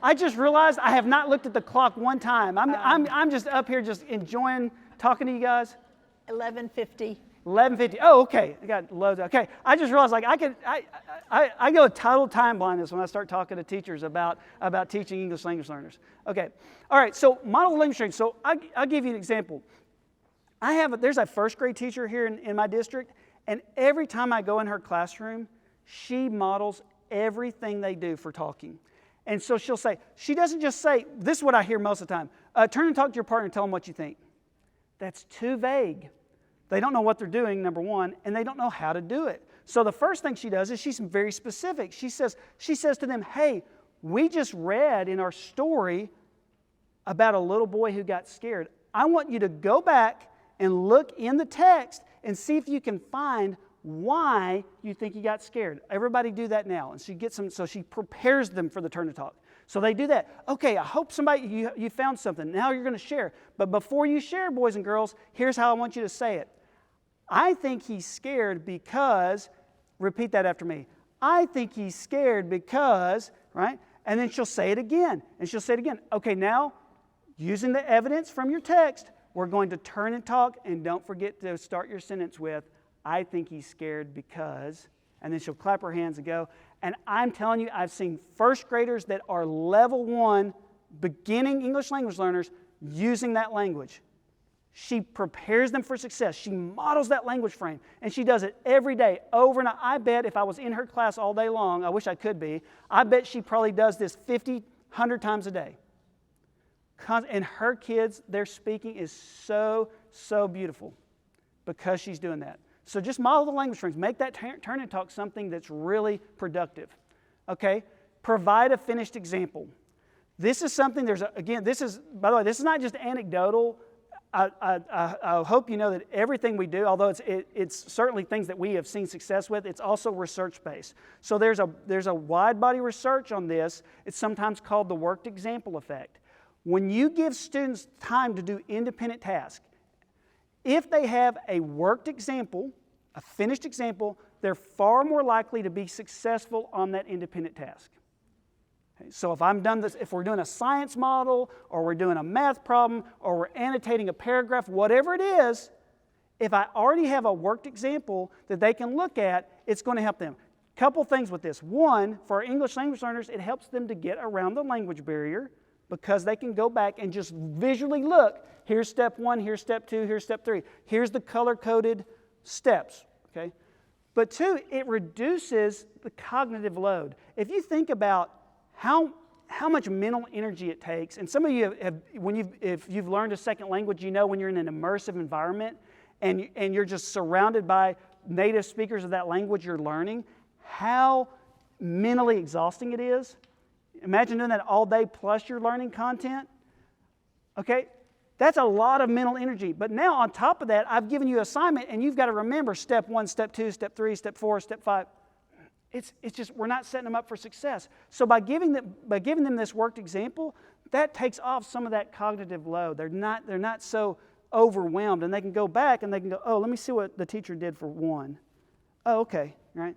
I just realized I have not looked at the clock one time. I'm just up here just enjoying talking to you guys. 11:50. 11:50. Oh, okay. I got loads. Okay. I just realized I go total time blindness when I start talking to teachers about teaching English language learners. Okay. All right. So model language training. So I'll give you an example. There's a first grade teacher here in my district, and every time I go in her classroom, she models everything they do for talking. And so she doesn't just say, this is what I hear most of the time, turn and talk to your partner and tell them what you think. That's too vague. They don't know what they're doing, number one, and they don't know how to do it. So the first thing she does is she's very specific. She says to them, hey, we just read in our story about a little boy who got scared. I want you to go back and look in the text and see if you can find why you think he got scared. Everybody do that now. And she gets them, so she prepares them for the turn to talk. So they do that. Okay, I hope you found something. Now you're going to share. But before you share, boys and girls, here's how I want you to say it. I think he's scared because, repeat that after me. I think he's scared because, right? And then she'll say it again. And she'll say it again. Okay, now, using the evidence from your text, we're going to turn and talk, and don't forget to start your sentence with, I think he's scared because, and then she'll clap her hands and go. And I'm telling you, I've seen first graders that are level 1, beginning English language learners, using that language. She prepares them for success. She models that language frame, and she does it every day, over and over. I bet if I was in her class all day long, I wish I could be, I bet she probably does this 50, 100 times a day. And her kids, their speaking is so, so beautiful because she's doing that. So just model the language frames. Make that turn and talk something that's really productive. Okay? Provide a finished example. This is something, by the way, this is not just anecdotal. I hope you know that everything we do, although it's certainly things that we have seen success with, it's also research-based. So there's a wide body research on this. It's sometimes called the worked example effect. When you give students time to do independent tasks, if they have a worked example, a finished example, they're far more likely to be successful on that independent task. Okay, so if we're doing a science model, or we're doing a math problem, or we're annotating a paragraph, whatever it is, if I already have a worked example that they can look at, it's going to help them. Couple things with this. One, for our English language learners, it helps them to get around the language barrier because they can go back and just visually look. Here's step 1, here's step 2, here's step 3. Here's the color-coded steps, okay? But 2, it reduces the cognitive load. If you think about how much mental energy it takes, and some of you if you've learned a second language, you know when you're in an immersive environment and you're just surrounded by native speakers of that language you're learning, how mentally exhausting it is. Imagine doing that all day plus you're learning content. Okay? That's a lot of mental energy. But now on top of that, I've given you an assignment and you've got to remember step 1, step 2, step 3, step 4, step 5. It's just, we're not setting them up for success. So by giving them this worked example, that takes off some of that cognitive load. They're not so overwhelmed, and they can go back and they can go, oh, let me see what the teacher did for 1. Oh, okay, right?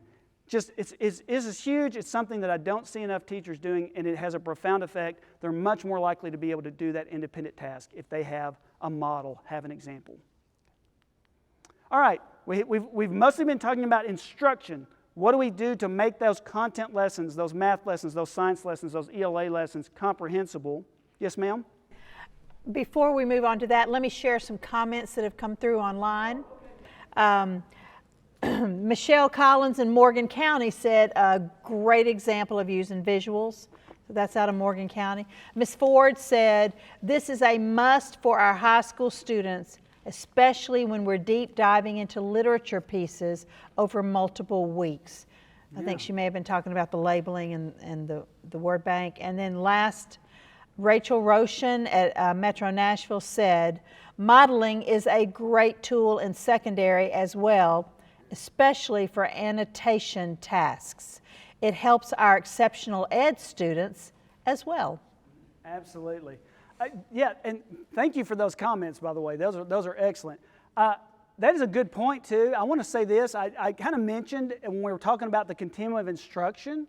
is huge. It's something that I don't see enough teachers doing, and it has a profound effect. They're much more likely to be able to do that independent task if they have a model, have an example. All right, we've mostly been talking about instruction. What do we do to make those content lessons, those math lessons, those science lessons, those ELA lessons comprehensible? Yes, ma'am? Before we move on to that, let me share some comments that have come through online. Michelle Collins in Morgan County said, a great example of using visuals. So that's out of Morgan County. Ms. Ford said, this is a must for our high school students, especially when we're deep diving into literature pieces over multiple weeks. I think she may have been talking about the labeling and the word bank. And then last, Rachel Roshan at Metro Nashville said, modeling is a great tool in secondary as well, especially for annotation tasks. It helps our exceptional ed students as well. Absolutely. Yeah, and thank you for those comments, by the way. Those are excellent. That is a good point, too. I want to say this. I kind of mentioned when we were talking about the continuum of instruction,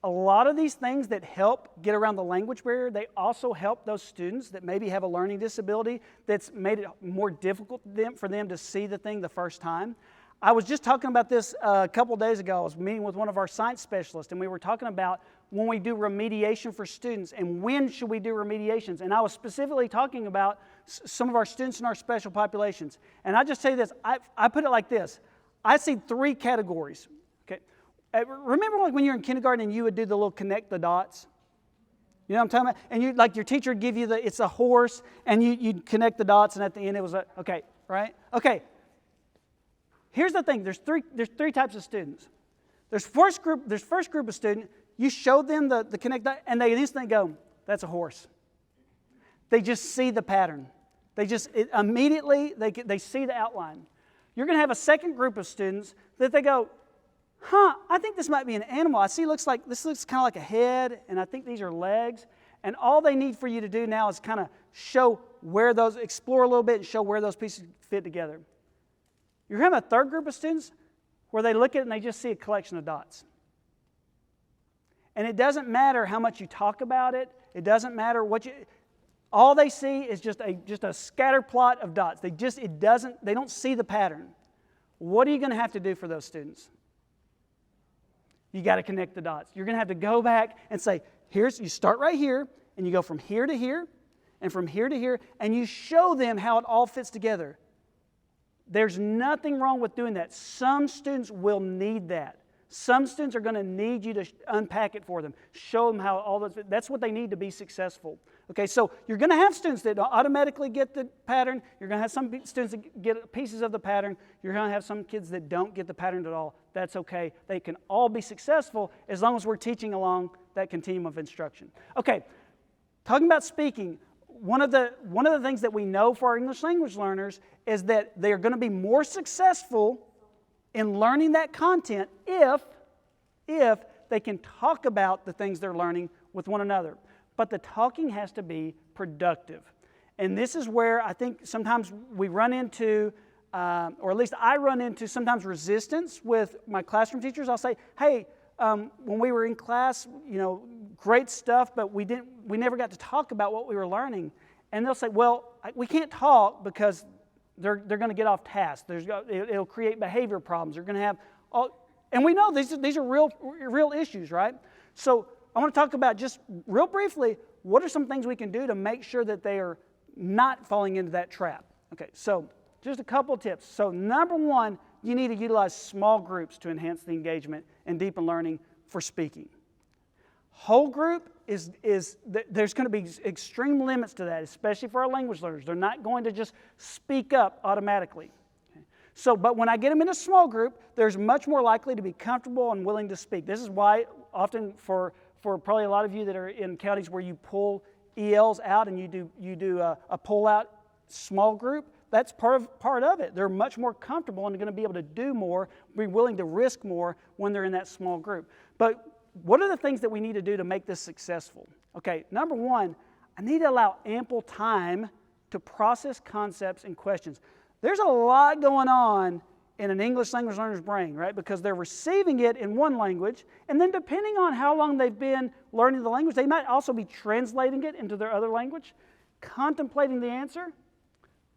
a lot of these things that help get around the language barrier, they also help those students that maybe have a learning disability that's made it more difficult for them to see the thing the first time. I was just talking about this a couple days ago. I was meeting with one of our science specialists, and we were talking about when we do remediation for students and when should we do remediations. And I was specifically talking about some of our students in our special populations. And I just say this, I put it like this. I see 3 categories. Okay, remember like when you're in kindergarten and you would do the little connect the dots? You know what I'm talking about? And you, like your teacher would give you it's a horse, and you'd connect the dots, and at the end it was okay, right? Okay. Here's the thing, there's three types of students. There's first group of students, you show them the connect dot, and they instantly go, that's a horse. They just see the pattern. Immediately they see the outline. You're going to have a second group of students that they go, I think this might be an animal. I see this looks kind of like a head, and I think these are legs. And all they need for you to do now is kind of explore a little bit and show where those pieces fit together. You're going to have a third group of students where they look at it and they just see a collection of dots. And it doesn't matter how much you talk about it. It doesn't matter all they see is just a scatter plot of dots. They don't see the pattern. What are you going to have to do for those students? You got to connect the dots. You're going to have to go back and say, you start right here, and you go from here to here, and from here to here, and you show them how it all fits together. There's nothing wrong with doing that. Some students will need that. Some students are going to need you to unpack it for them. Show them how all those, that's what they need to be successful. Okay, so you're going to have students that automatically get the pattern. You're going to have some students that get pieces of the pattern. You're going to have some kids that don't get the pattern at all. That's okay. They can all be successful as long as we're teaching along that continuum of instruction. Okay, talking about speaking, one of the things that we know for our English language learners is that they are going to be more successful in learning that content if they can talk about the things they're learning with one another. But the talking has to be productive. And this is where I think sometimes we run into, or at least I run into sometimes resistance with my classroom teachers. I'll say, hey, when we were in class, great stuff, but we never got to talk about what we were learning. And they'll say, well, we can't talk because they're going to get off task. It'll create behavior problems. They're going to have and we know these are real issues, right? So I want to talk about just real briefly, what are some things we can do to make sure that they are not falling into that trap? Okay, so just a couple tips. So number 1, you need to utilize small groups to enhance the engagement and deepen learning for speaking. Whole group there's going to be extreme limits to that, especially for our language learners. They're not going to just speak up automatically. Okay? So, but when I get them in a small group, there's much more likely to be comfortable and willing to speak. This is why often for probably a lot of you that are in counties where you pull ELs out and you do a pull out small group, that's part of it. They're much more comfortable and going to be able to do more, be willing to risk more when they're in that small group. But what are the things that we need to do to make this successful? Okay, number 1, I need to allow ample time to process concepts and questions. There's a lot going on in an English language learner's brain, right? Because they're receiving it in one language, and then depending on how long they've been learning the language, they might also be translating it into their other language, contemplating the answer,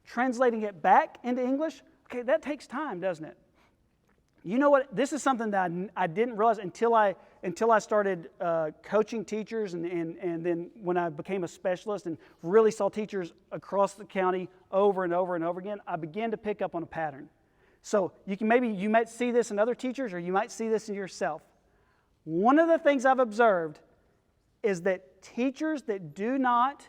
translating it back into English. Okay, that takes time, doesn't it? You know what? This is something that I didn't realize until I started coaching teachers, and then when I became a specialist and really saw teachers across the county over and over and over again, I began to pick up on a pattern. So you might see this in other teachers, or you might see this in yourself. One of the things I've observed is that teachers that do not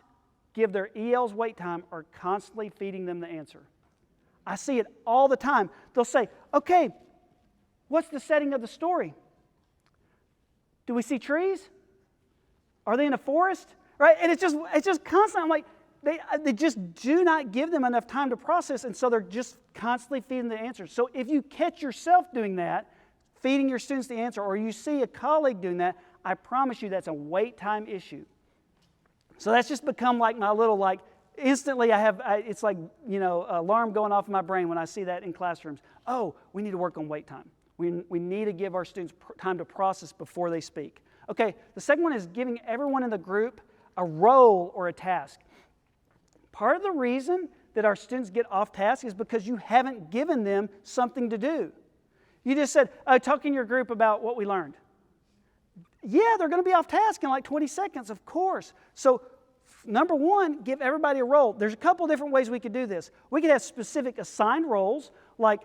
give their ELs wait time are constantly feeding them the answer. I see it all the time. They'll say, okay, what's the setting of the story? Do we see trees? Are they in a forest? Right? And it's just constant. I'm like, they just do not give them enough time to process, and so they're just constantly feeding the answers. So if you catch yourself doing that, feeding your students the answer, or you see a colleague doing that, I promise you that's a wait time issue. So that's just become like my little, like, instantly it's like, alarm going off in my brain when I see that in classrooms. Oh, we need to work on wait time. We need to give our students time to process before they speak. Okay, the second one is giving everyone in the group a role or a task. Part of the reason that our students get off task is because you haven't given them something to do. You just said, talk in your group about what we learned. Yeah, they're going to be off task in like 20 seconds, of course. So number one, give everybody a role. There's a couple different ways we could do this. We could have specific assigned roles, like,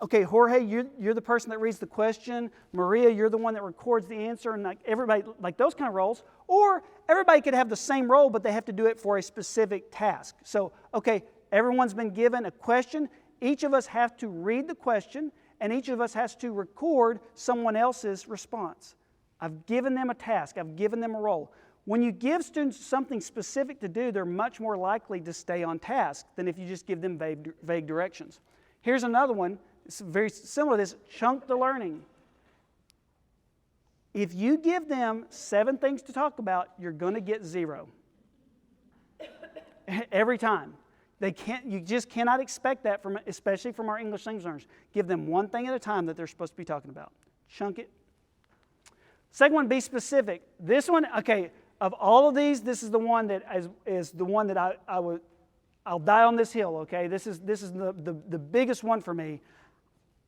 okay, Jorge, you're the person that reads the question. Maria, you're the one that records the answer, and like everybody, like those kind of roles. Or everybody could have the same role, but they have to do it for a specific task. So, okay, everyone's been given a question. Each of us have to read the question, and each of us has to record someone else's response. I've given them a task. I've given them a role. When you give students something specific to do, they're much more likely to stay on task than if you just give them vague directions. Here's another one. It's very similar to this, chunk the learning. If you give them 7 things to talk about, you're going to get 0. Every time. You just cannot expect that, especially from our English language learners. Give them one thing at a time that they're supposed to be talking about. Chunk it. Second one, be specific. This one, okay, of all of these, this is the one that is the one that I'll die on this hill, okay? This is the biggest one for me.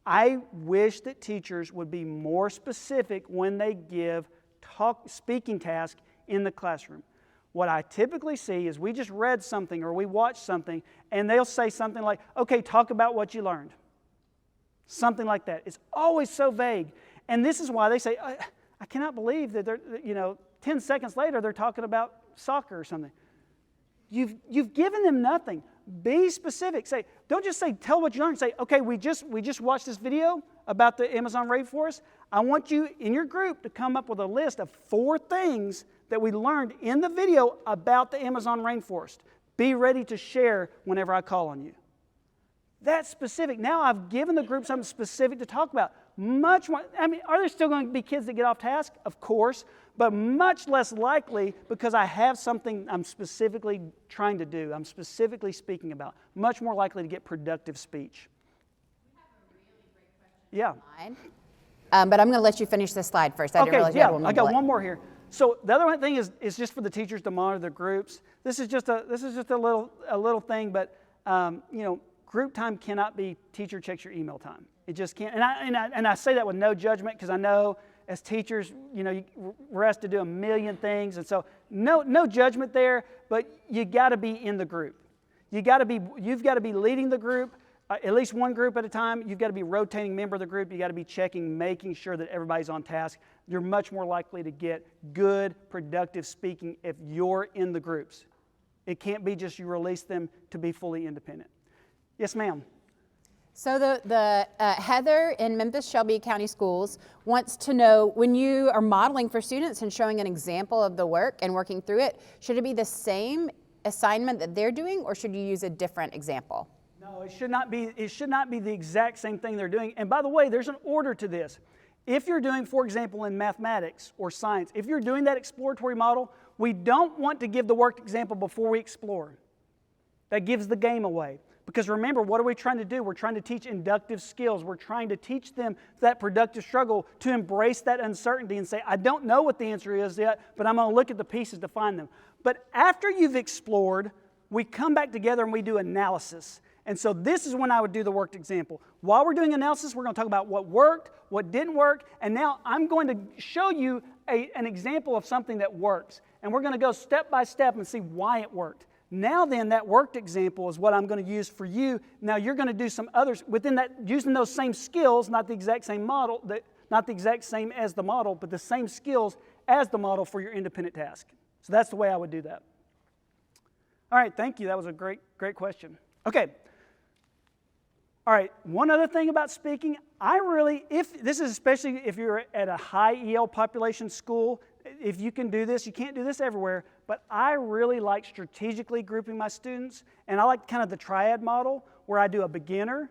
I wish that teachers would be more specific when they give speaking tasks in the classroom. What I typically see is we just read something or we watched something, and they'll say something like, okay, talk about what you learned. Something like that. It's always so vague. And this is why they say, I cannot believe that they're, 10 seconds later they're talking about soccer or something. You've given them nothing. Be specific. Don't just say, tell what you learned. Say, okay, we just watched this video about the Amazon rainforest. I want you in your group to come up with a list of 4 things that we learned in the video about the Amazon rainforest. Be ready to share whenever I call on you. That's specific. Now I've given the group something specific to talk about. Much more, are there still going to be kids that get off task? Of course, but much less likely because I have something I'm specifically trying to do. I'm specifically speaking about. Much more likely to get productive speech. We have a really great question. Yeah. But I'm going to let you finish this slide first. I didn't realize you had one more I got bullet. one more here. So the other thing is just for the teachers to monitor their groups. This is just a little thing, but group time cannot be teacher checks your email time. It just can't. And I say that with no judgment because I know as teachers, we're asked to do a million things, and so no judgment there. But you got to be in the group. You've got to be leading the group. At least one group at a time. You've got to be rotating member of the group. You've got to be checking, making sure that everybody's on task. You're much more likely to get good, productive speaking if you're in the groups. It can't be just you release them to be fully independent. Yes, ma'am. So the Heather in Memphis Shelby County Schools wants to know, when you are modeling for students and showing an example of the work and working through it, should it be the same assignment that they're doing, or should you use a different example? No, it should not be. It should not be the exact same thing they're doing. And by the way, there's an order to this. If you're doing, for example, in mathematics or science, if you're doing that exploratory model, we don't want to give the worked example before we explore. That gives the game away. Because remember, what are we trying to do? We're trying to teach inductive skills. We're trying to teach them that productive struggle to embrace that uncertainty and say, I don't know what the answer is yet, but I'm going to look at the pieces to find them. But after you've explored, we come back together and we do analysis. And so this is when I would do the worked example. While we're doing analysis, we're going to talk about what worked, what didn't work, and now I'm going to show you an example of something that works. And we're going to go step by step and see why it worked. Now then, that worked example is what I'm going to use for you. Now you're going to do some others within that, using those same skills, not the exact same model, not the exact same as the model, but the same skills as the model for your independent task. So that's the way I would do that. All right, thank you. That was a great question. Okay. All right, one other thing about speaking, this is especially if you're at a high EL population school, if you can do this, you can't do this everywhere, but I really like strategically grouping my students, and I like kind of the triad model where I do a beginner,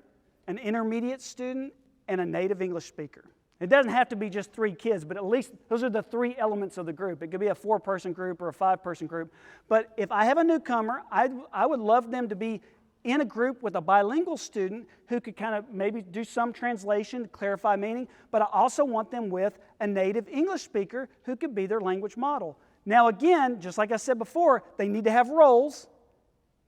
an intermediate student, and a native English speaker. It doesn't have to be just 3 kids, but at least those are the 3 elements of the group. It could be a 4-person group or a 5-person group. But if I have a newcomer, I would love them to be in a group with a bilingual student who could kind of maybe do some translation to clarify meaning, but I also want them with a native English speaker who could be their language model. Now again, just like I said before, they need to have roles,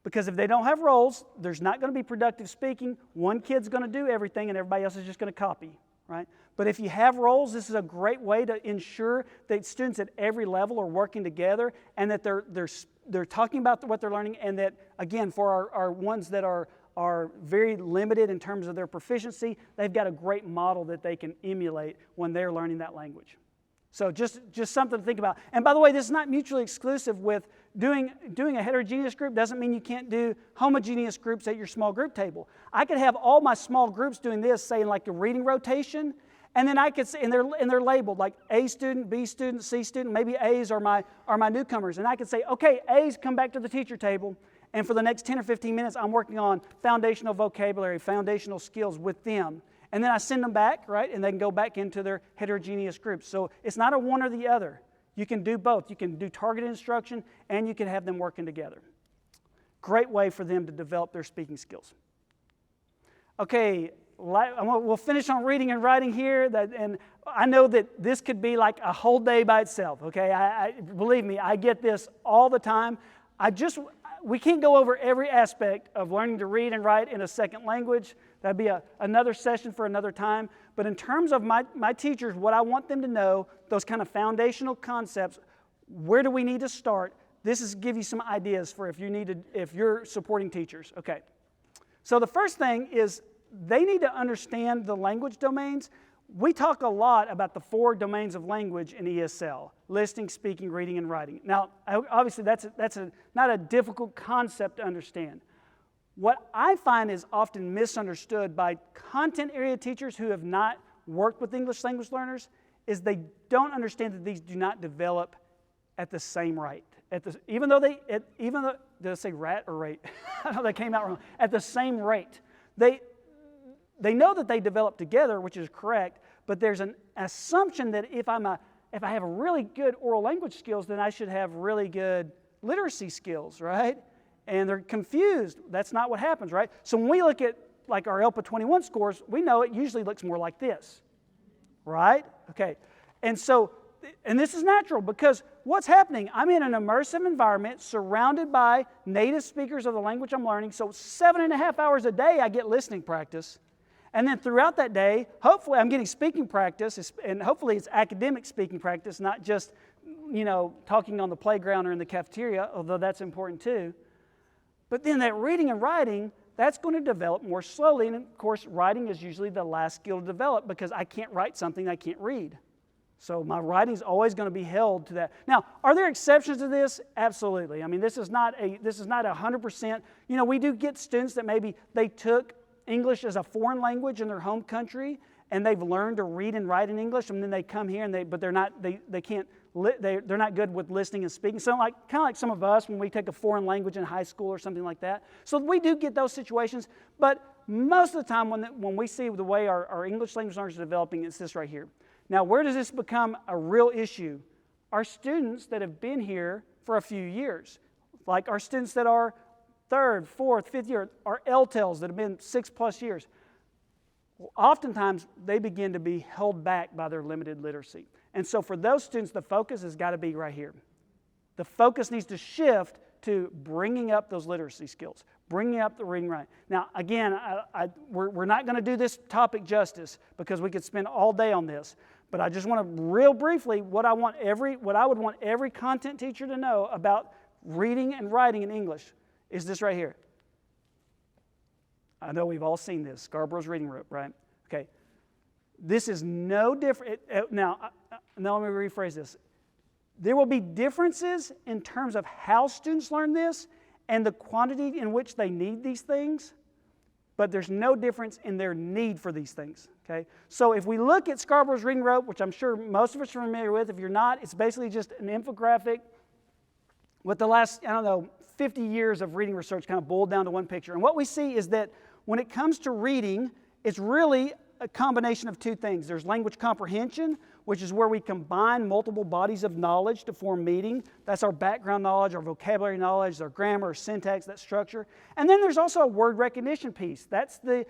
because if they don't have roles, there's not going to be productive speaking. One kid's going to do everything and everybody else is just going to copy, right? But if you have roles, this is a great way to ensure that students at every level are working together and that they're talking about what they're learning, and that, again, for our ones that are very limited in terms of their proficiency, they've got a great model that they can emulate when they're learning that language. So just something to think about. And by the way, this is not mutually exclusive with doing a heterogeneous group. Doesn't mean you can't do homogeneous groups at your small group table. I could have all my small groups doing this, saying like the reading rotation, and then I could say, and they're labeled like A student, B student, C student. Maybe A's are my newcomers, and I could say, okay, A's come back to the teacher table, and for the next 10 or 15 minutes, I'm working on foundational vocabulary, foundational skills with them. And then I send them back, right? And they can go back into their heterogeneous groups. So it's not a one or the other. You can do both. You can do targeted instruction, and you can have them working together. Great way for them to develop their speaking skills. Okay, we'll finish on reading and writing here. And I know that this could be like a whole day by itself, okay? Believe me, I get this all the time. We can't go over every aspect of learning to read and write in a second language. That'd be another session for another time. But in terms of my teachers, what I want them to know, those kind of foundational concepts, where do we need to start? This is give you some ideas for if you're supporting teachers. Okay. So the first thing is they need to understand the language domains. We talk a lot about the 4 domains of language in ESL: listening, speaking, reading, and writing. Now, obviously, that's not a difficult concept to understand. What I find is often misunderstood by content area teachers who have not worked with English language learners is they don't understand that these do not develop at the same rate. Even though did I say rat or rate? I know that came out wrong. At the same rate. They know that they develop together, which is correct, but there's an assumption that if I have really good oral language skills, then I should have really good literacy skills, right? And they're confused. That's not what happens, right? So when we look at like our ELPA 21 scores, we know it usually looks more like this, right? Okay, and this is natural because what's happening? I'm in an immersive environment surrounded by native speakers of the language I'm learning, so 7.5 hours a day I get listening practice. And then throughout that day, hopefully I'm getting speaking practice, and hopefully it's academic speaking practice, not just, talking on the playground or in the cafeteria, although that's important too. But then that reading and writing, that's going to develop more slowly. And of course, writing is usually the last skill to develop because I can't write something I can't read. So my writing is always going to be held to that. Now, are there exceptions to this? Absolutely. I mean, this is not 100%. We do get students that maybe they took English as a foreign language in their home country, and they've learned to read and write in English, and then they come here but they're not good with listening and speaking. So kind of like some of us when we take a foreign language in high school or something like that. So we do get those situations, but most of the time when we see the way our English language learners are developing, it's this right here. Now, where does this become a real issue? Our students that have been here for a few years, like our students that are third, fourth, fifth year, our LTELs that have been 6+ years, oftentimes they begin to be held back by their limited literacy. And so for those students, the focus has got to be right here. The focus needs to shift to bringing up those literacy skills, bringing up the reading writing. Now, again, we're not going to do this topic justice because we could spend all day on this. But I just want to real briefly what I would want every content teacher to know about reading and writing in English is this right here. I know we've all seen this, Scarborough's reading rope, right? Okay. This is no different. Now let me rephrase this. There will be differences in terms of how students learn this and the quantity in which they need these things, but there's no difference in their need for these things, okay? So if we look at Scarborough's reading rope, which I'm sure most of us are familiar with, if you're not, it's basically just an infographic with the last, 50 years of reading research kind of boiled down to one picture. And what we see is that when it comes to reading, it's really a combination of two things. There's language comprehension, which is where we combine multiple bodies of knowledge to form meaning. That's our background knowledge, our vocabulary knowledge, our grammar, our syntax, that structure. And then there's also a word recognition piece. That's the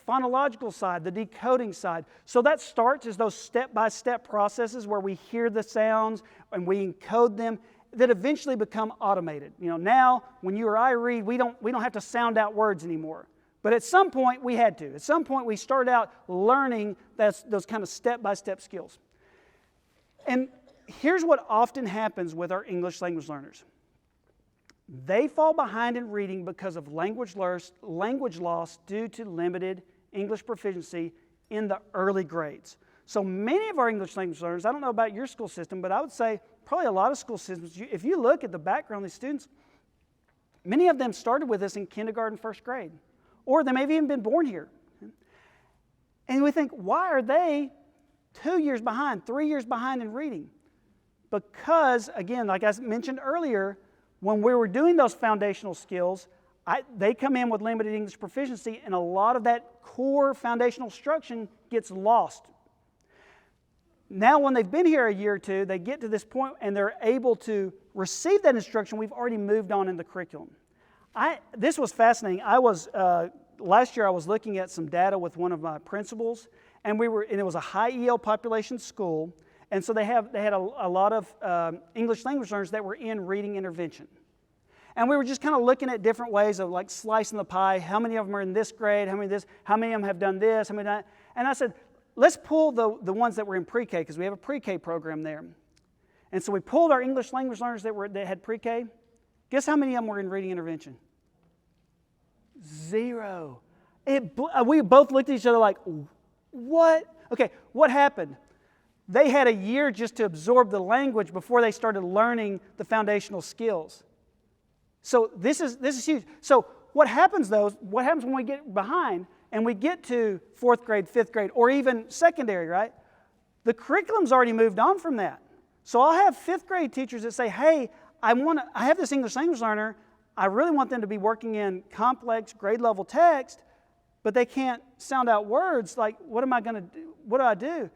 phonological side, the decoding side. So that starts as those step-by-step processes where we hear the sounds and we encode them that eventually become automated. Now when you or I read, we don't have to sound out words anymore. But at some point, we had to. At some point, we started out learning those kind of step-by-step skills. And here's what often happens with our English language learners. They fall behind in reading because of language loss due to limited English proficiency in the early grades. So many of our English language learners, I don't know about your school system, but I would say probably a lot of school systems, if you look at the background of these students, many of them started with us in kindergarten, first grade. Or they may have even been born here. And we think, why are they 2 years behind, 3 years behind in reading? Because, again, like I mentioned earlier, when we were doing those foundational skills, they come in with limited English proficiency, and a lot of that core foundational instruction gets lost. Now, when they've been here a year or two, they get to this point and they're able to receive that instruction. We've already moved on in the curriculum. This was fascinating. Last year I was looking at some data with one of my principals, and it was a high EL population school, and so they had a lot of English language learners that were in reading intervention. And we were just kind of looking at different ways of like slicing the pie. How many of them are in this grade? How many of them have done this? How many done? And I said, let's pull the ones that were in pre-K because we have a pre-K program there. And so we pulled our English language learners that had pre-K. Guess how many of them were in reading intervention? 0. We both looked at each other like, what? Okay, what happened? They had a year just to absorb the language before they started learning the foundational skills. So this is huge. So what happens when we get behind and we get to 4th grade, 5th grade, or even secondary, right? The curriculum's already moved on from that. So I'll have 5th grade teachers that say, hey, I have this English language learner. I really want them to be working in complex grade level text, but they can't sound out words. Like, what am I going to do? What do I do?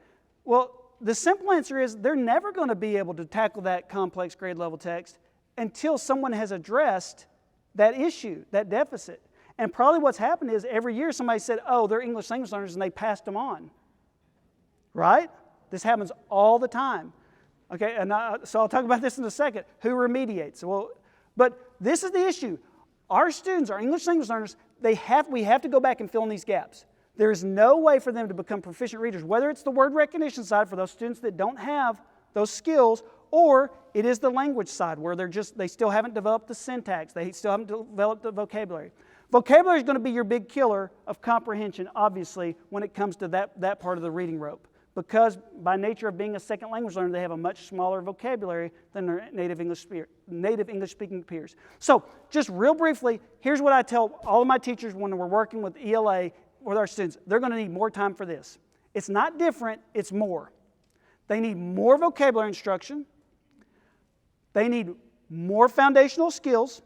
Well, the simple answer is they're never going to be able to tackle that complex grade level text until someone has addressed that issue, that deficit. And probably what's happened is every year somebody said, oh, they're English language learners, and they passed them on. Right? This happens all the time. Okay, and so I'll talk about this in a second. Who remediates? Well, but this is the issue. Our students, our English language learners, we have to go back and fill in these gaps. There is no way for them to become proficient readers, whether it's the word recognition side for those students that don't have those skills, or it is the language side where they still haven't developed the syntax, they still haven't developed the vocabulary. Vocabulary is going to be your big killer of comprehension, obviously, when it comes to that part of the reading rope. Because by nature of being a second language learner, they have a much smaller vocabulary than their native English-speaking peers. So just real briefly, here's what I tell all of my teachers when we're working with ELA with our students. They're going to need more time for this. It's not different, it's more. They need more vocabulary instruction. They need more foundational skills.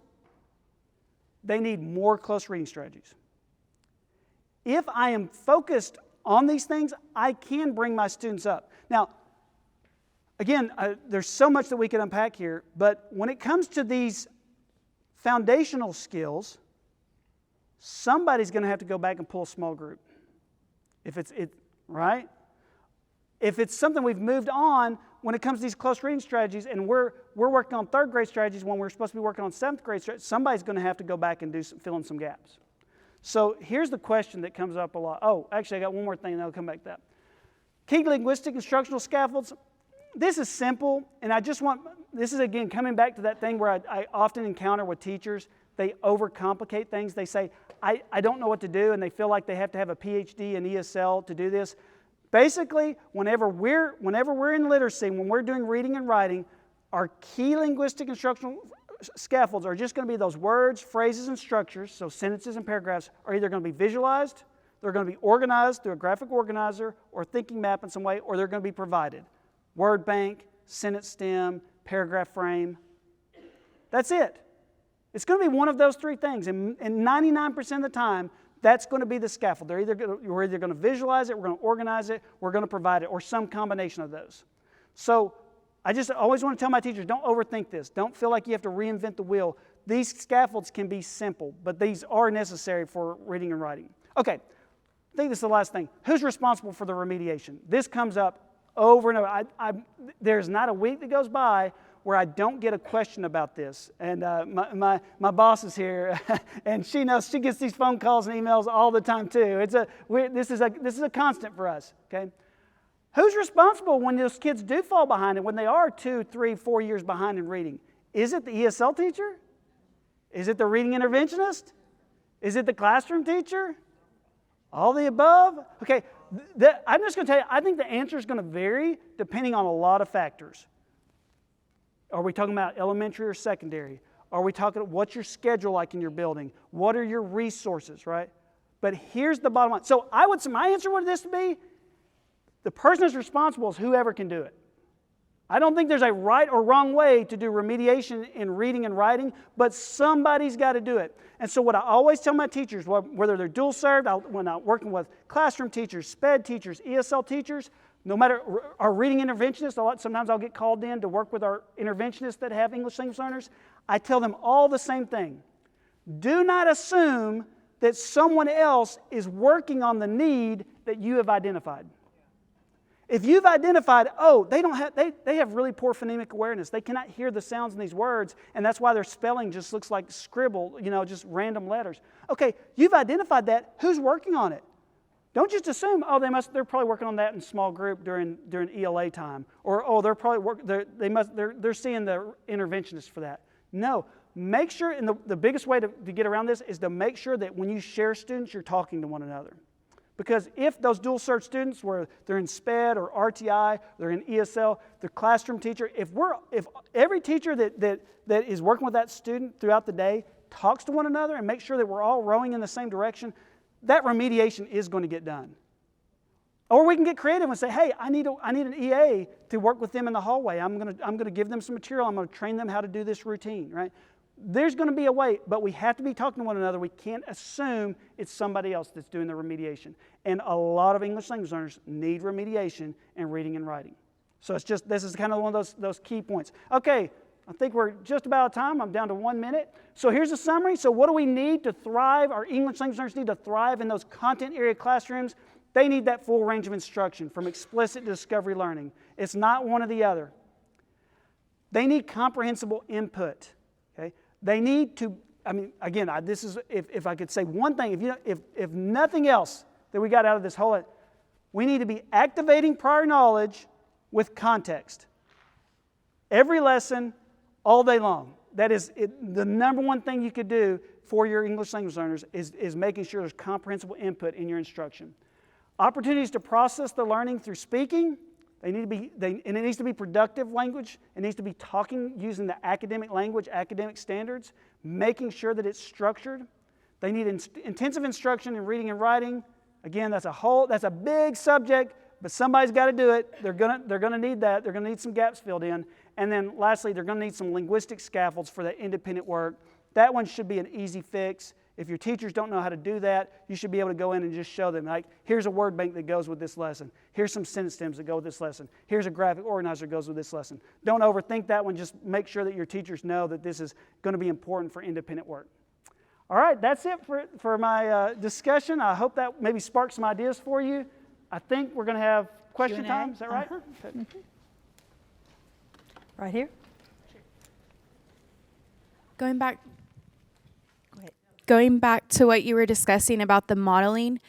They need more close reading strategies. If I am focused on these things, I can bring my students up. Now, again, there's so much that we could unpack here, but when it comes to these foundational skills, somebody's going to have to go back and pull a small group. Right? If it's something we've moved on, when it comes to these close reading strategies, and we're working on third grade strategies when we're supposed to be working on seventh grade strategies, somebody's going to have to go back and fill in some gaps. So here's the question that comes up a lot. Oh, actually, I got one more thing, and I'll come back to that. Key linguistic instructional scaffolds. This is simple, and this is again coming back to that thing where I often encounter with teachers. They overcomplicate things. They say, I don't know what to do, and they feel like they have to have a PhD in ESL to do this. Basically, whenever we're in literacy, when we're doing reading and writing, our key linguistic instructional scaffolds are just going to be those words, phrases, and structures, so sentences and paragraphs are either going to be visualized, they're going to be organized through a graphic organizer or thinking map in some way, or they're going to be provided. Word bank, sentence stem, paragraph frame. That's it. It's going to be one of those three things, and 99% of the time, that's going to be the scaffold. We're either going to visualize it, we're going to organize it, we're going to provide it, or some combination of those. So I just always want to tell my teachers, don't overthink this. Don't feel like you have to reinvent the wheel. These scaffolds can be simple, but these are necessary for reading and writing. Okay, I think this is the last thing. Who's responsible for the remediation? This comes up over and over. There's not a week that goes by where I don't get a question about this. And my boss is here, and she knows she gets these phone calls and emails all the time too. This is a constant for us. Okay, who's responsible when those kids do fall behind and when they are 2, 3, 4 years behind in reading? Is it the ESL teacher? Is it the reading interventionist? Is it the classroom teacher? All the above? Okay, I'm just going to tell you, I think the answer is going to vary depending on a lot of factors. Are we talking about elementary or secondary? Are we talking, what's your schedule like in your building? What are your resources, right? But here's the bottom line. So I would say my answer would this be, the person who's responsible is whoever can do it. I don't think there's a right or wrong way to do remediation in reading and writing, but somebody's got to do it. And so what I always tell my teachers, whether they're dual served, when I'm working with classroom teachers, SPED teachers, ESL teachers, no matter our reading interventionists, sometimes I'll get called in to work with our interventionists that have English language learners. I tell them all the same thing. Do not assume that someone else is working on the need that you have identified. If you've identified, they have really poor phonemic awareness. They cannot hear the sounds in these words, and that's why their spelling just looks like scribble, just random letters. Okay, you've identified that. Who's working on it? Don't just assume, they're probably working on that in small group during ELA time, or they're probably they're seeing the interventionist for that. No, make sure, and the biggest way to get around this is to make sure that when you share students, you're talking to one another. Because if those dual cert students, where they're in SPED or RTI, they're in ESL, the classroom teacher, if every teacher that is working with that student throughout the day talks to one another and makes sure that we're all rowing in the same direction, that remediation is going to get done. Or we can get creative and say, hey, I need an EA to work with them in the hallway. I'm going to give them some material. I'm going to train them how to do this routine, right? There's going to be a way, but we have to be talking to one another. We can't assume it's somebody else that's doing the remediation. And a lot of English language learners need remediation in reading and writing. So this is kind of one of those key points. Okay, I think we're just about out of time. I'm down to 1 minute. So here's a summary. So what do we need to thrive? Our English language learners need to thrive in those content area classrooms. They need that full range of instruction, from explicit to discovery learning. It's not one or the other. They need comprehensible input. Okay? They need to, again, this is, if I could say one thing, if nothing else that we got out of this whole, we need to be activating prior knowledge with context. Every lesson, all day long. That is the number one thing you could do for your English language learners is making sure there's comprehensible input in your instruction. Opportunities to process the learning through speaking. And it needs to be productive language. It needs to be talking using the academic language, academic standards, making sure that it's structured. They need intensive instruction in reading and writing. Again, that's a big subject, but somebody's got to do it. They're gonna need that. They're gonna need some gaps filled in. And then lastly, they're gonna need some linguistic scaffolds for that independent work. That one should be an easy fix. If your teachers don't know how to do that, you should be able to go in and just show them, like, here's a word bank that goes with this lesson. Here's some sentence stems that go with this lesson. Here's a graphic organizer that goes with this lesson. Don't overthink that one. Just make sure that your teachers know that this is going to be important for independent work. All right, that's it for my discussion. I hope that maybe sparks some ideas for you. I think we're going to have question Q&A. time. Is that right? Okay. Right here. Going back Go ahead. going back to what you were discussing about the modeling,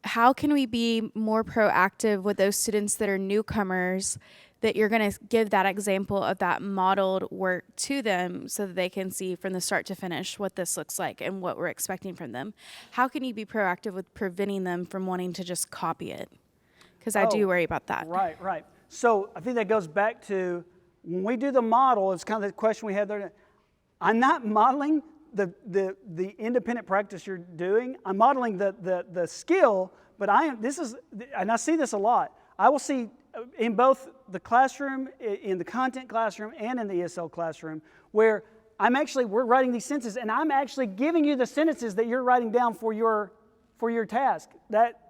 how can we be more proactive with those students that are newcomers, that you're going to give that example of that modeled work to them so that they can see from the start to finish what this looks like and what we're expecting from them? How can you be proactive with preventing them from wanting to just copy it? Because I do worry about that. Right. So I think that goes back to when we do the model, it's kind of the question we had there. I'm not modeling the independent practice you're doing. I'm modeling the skill, but and I see this a lot. I will see in both the classroom, in the content classroom, and in the ESL classroom, where we're writing these sentences, and I'm actually giving you the sentences that you're writing down for your task. That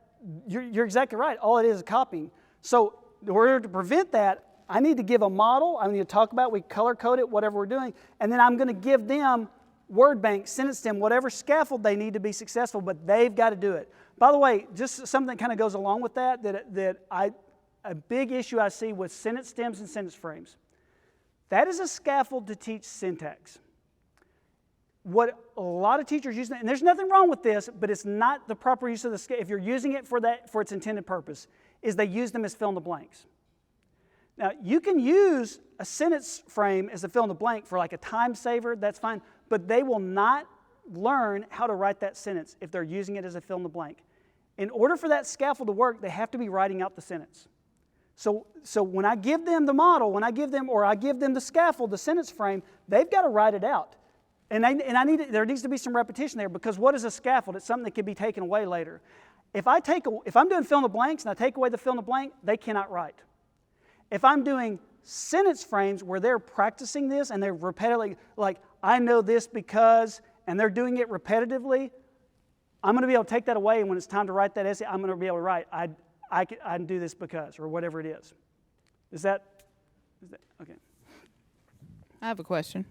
you're exactly right. All it is copying. So in order to prevent that, I need to give a model. I need to talk about, we color code it, whatever we're doing, and then I'm going to give them word bank, sentence stem, whatever scaffold they need to be successful, but they've got to do it. By the way, just something that kind of goes along with a big issue I see with sentence stems and sentence frames. That is a scaffold to teach syntax. What a lot of teachers use, and there's nothing wrong with this, but it's not the proper use of the scaffold. If you're using it for its intended purpose, is they use them as fill in the blanks. Now, you can use a sentence frame as a fill in the blank for like a time saver, that's fine, but they will not learn how to write that sentence if they're using it as a fill in the blank. In order for that scaffold to work, they have to be writing out the sentence. So when I give them the model, I give them the scaffold, the sentence frame, they've got to write it out. And there needs to be some repetition there, because what is a scaffold? It's something that can be taken away later. If I'm doing fill in the blanks and I take away the fill in the blank, they cannot write. If I'm doing sentence frames where they're practicing this and they're repetitively, like, I know this because, and they're doing it repetitively, I'm going to be able to take that away, and when it's time to write that essay, I'm going to be able to write, I can do this because, or whatever it is. Is that okay? I have a question.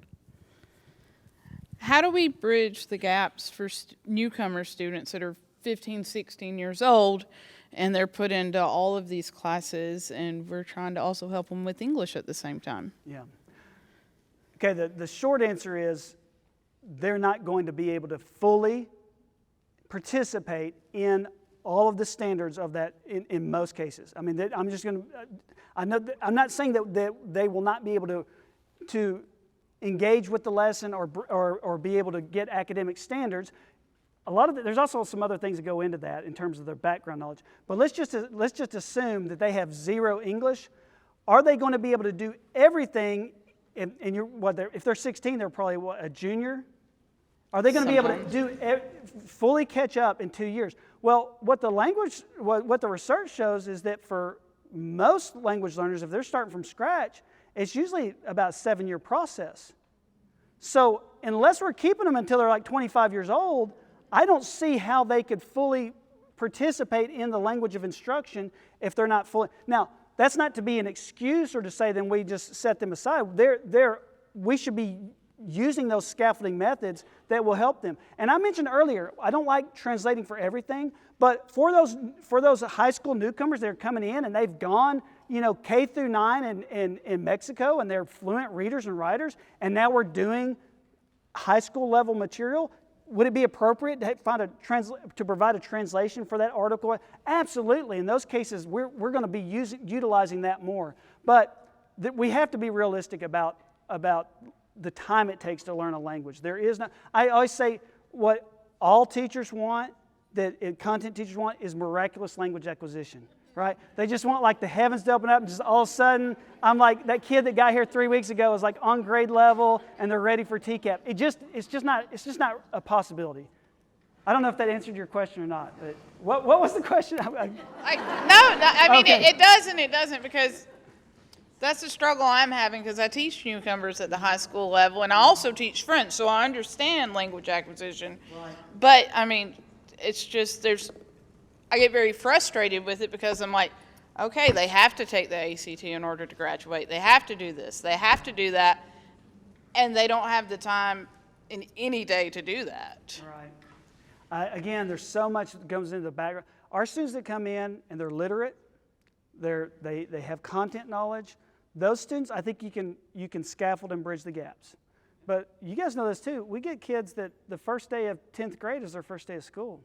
How do we bridge the gaps for newcomer students that are 15, 16 years old, and they're put into all of these classes, and we're trying to also help them with English at the same time? Yeah. Okay, the short answer is they're not going to be able to fully participate in all of the standards of that in most cases. I mean, I'm just going to, I'm not saying that they will not be able to engage with the lesson or be able to get academic standards. There's also some other things that go into that in terms of their background knowledge. But let's just assume that they have zero English. Are they going to be able to do everything? If they're 16, they're probably a junior. Are they going to be able to fully catch up in 2 years? Well, what the research shows is that for most language learners, if they're starting from scratch, it's usually about a 7-year process. So unless we're keeping them until they're like 25 years old, I don't see how they could fully participate in the language of instruction if they're not fully. Now, that's not to be an excuse or to say then we just set them aside. We should be using those scaffolding methods that will help them. And I mentioned earlier, I don't like translating for everything, but for those high school newcomers that are coming in and they've gone, K through 9 in Mexico, and they're fluent readers and writers, and now we're doing high school level material, would it be appropriate to provide a translation for that article? Absolutely. In those cases, we're going to be utilizing that more. But we have to be realistic about the time it takes to learn a language. I always say what all teachers want, that content teachers want, is miraculous language acquisition, right? They just want like the heavens to open up and just all of a sudden, I'm like, that kid that got here 3 weeks ago is like on grade level and they're ready for TCAP. It's just not a possibility. I don't know if that answered your question or not. But what was the question? I mean, okay. It does and it doesn't, because That's the struggle I'm having because I teach newcomers at the high school level, and I also teach French, so I understand language acquisition. Right. But I mean, it's just I get very frustrated with it because I'm like, okay, they have to take the ACT in order to graduate. They have to do this. They have to do that, and they don't have the time in any day to do that. Right. Again, there's so much that goes into the background. Our students that come in and they're literate, they have content knowledge. Those students, I think you can scaffold and bridge the gaps. But you guys know this too. We get kids that the first day of 10th grade is their first day of school.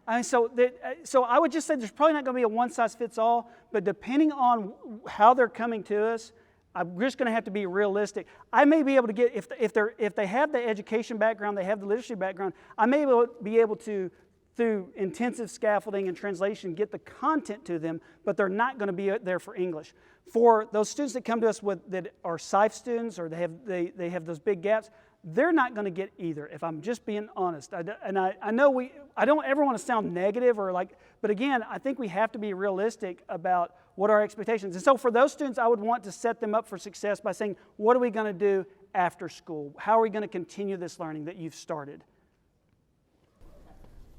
I mean, so I would just say there's probably not going to be a one-size-fits-all, but depending on how they're coming to us, I'm just going to have to be realistic. I may be able to get, if they have the education background, they have the literacy background, I may be able to, through intensive scaffolding and translation, get the content to them, but they're not going to be there for English. For those students that come to us that are SIFE students or they have those big gaps, they're not going to get either, if I'm just being honest. I know I don't ever want to sound negative but again, I think we have to be realistic about what our expectations. And so for those students, I would want to set them up for success by saying, what are we going to do after school? How are we going to continue this learning that you've started?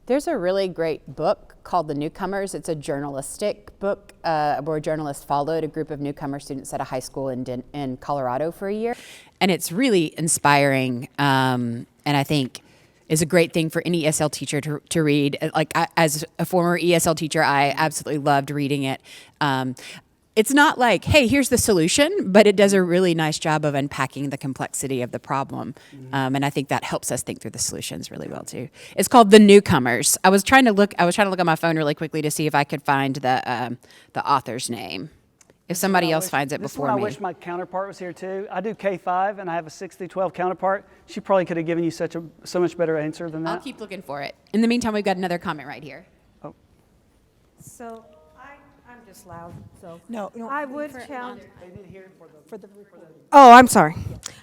There's a really great book called The Newcomers. It's a journalistic book where journalists followed a group of newcomer students at a high school in Colorado for a year. And it's really inspiring, and I think is a great thing for any ESL teacher to read. As a former ESL teacher, I absolutely loved reading it. It's not like, hey, here's the solution, but it does a really nice job of unpacking the complexity of the problem. And I think that helps us think through the solutions really well too. It's called The Newcomers. I was trying to look at my phone really quickly to see if I could find the author's name. If somebody else finds it before me. I wish my counterpart was here too. I do K-5 and I have a 6 through 12 counterpart. She probably could have given you so much better answer than that. I'll keep looking for it. In the meantime, we've got another comment right here. Oh. So I'm just loud. So No, I would challenge. They did hear for the. Oh, I'm sorry.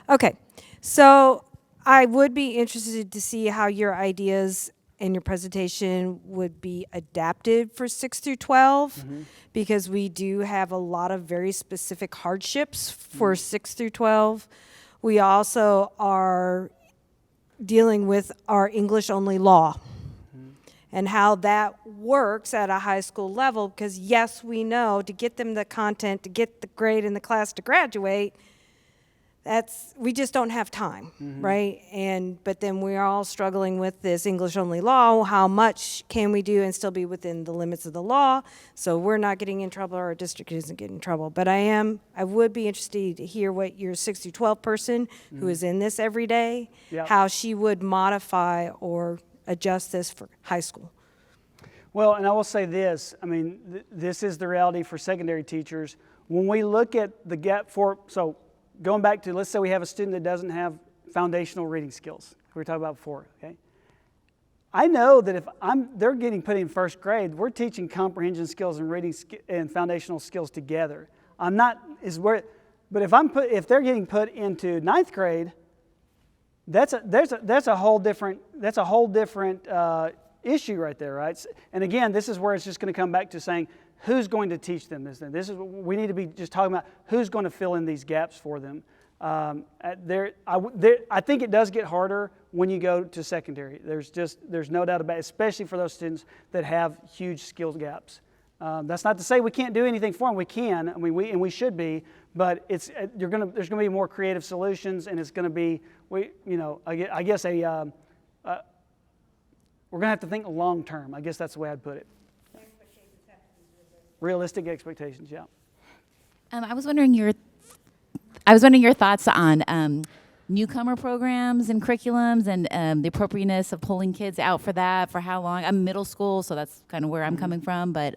Okay, so I would be interested to see how your ideas and your presentation would be adapted for 6 through 12, because we do have a lot of very specific hardships for 6 through 12. We also are dealing with our English-only law and how that works at a high school level, because yes, we know to get them the content, to get the grade in the class to graduate, we just don't have time, right? But then we're all struggling with this English-only law. How much can we do and still be within the limits of the law, so we're not getting in trouble or our district isn't getting in trouble? But I would be interested to hear what your 6 through 12 person who is in this every day, how she would modify or adjust this for high school. Well, and I will say this, I mean, this is the reality for secondary teachers. When we look at the gap so going back to, let's say we have a student that doesn't have foundational reading skills, we were talking about before, okay? I know that if they're getting put in first grade, we're teaching comprehension skills and reading and foundational skills together. But if they're getting put into 9th grade, that's a whole different issue right there, right? And again, this is where it's just going to come back to saying, who's going to teach them this? We need to be just talking about who's going to fill in these gaps for them. I think it does get harder when you go to secondary. There's no doubt about it, especially for those students that have huge skill gaps. That's not to say we can't do anything for them. We can, I mean, we should be, but there's going to be more creative solutions, and it's going to be, we're going to have to think long term. I guess that's the way I'd put it. Realistic expectations, yeah. I was wondering your thoughts on newcomer programs and curriculums and the appropriateness of pulling kids out for that, for how long. I'm middle school, so that's kind of where I'm coming from. But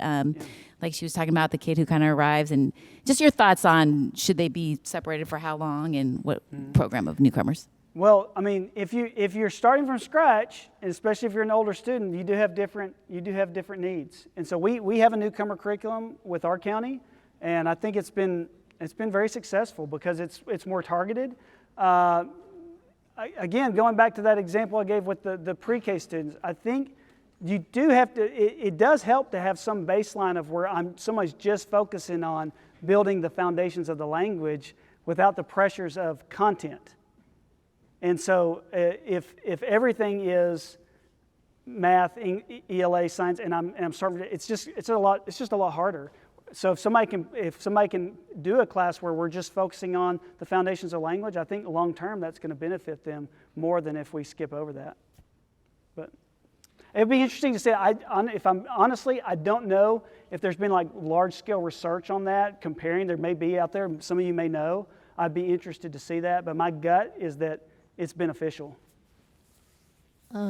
like she was talking about the kid who kind of arrives, and just your thoughts on should they be separated for how long and what program of newcomers? Well, I mean, if you're starting from scratch, and especially if you're an older student, you do have different needs. And so we have a newcomer curriculum with our county, and I think it's been very successful because it's more targeted. Again, going back to that example I gave with the pre-K students, I think you do have to. It does help to have some baseline of where somebody's just focusing on building the foundations of the language without the pressures of content. And so if everything is math, ELA, science, and I'm starting, it's just a lot harder. So if somebody can do a class where we're just focusing on the foundations of language, I think long term that's going to benefit them more than if we skip over that. But it'd be interesting to see. If I'm honestly, I don't know if there's been like large scale research on that comparing. There may be out there. Some of you may know. I'd be interested to see that. But my gut is that it's beneficial.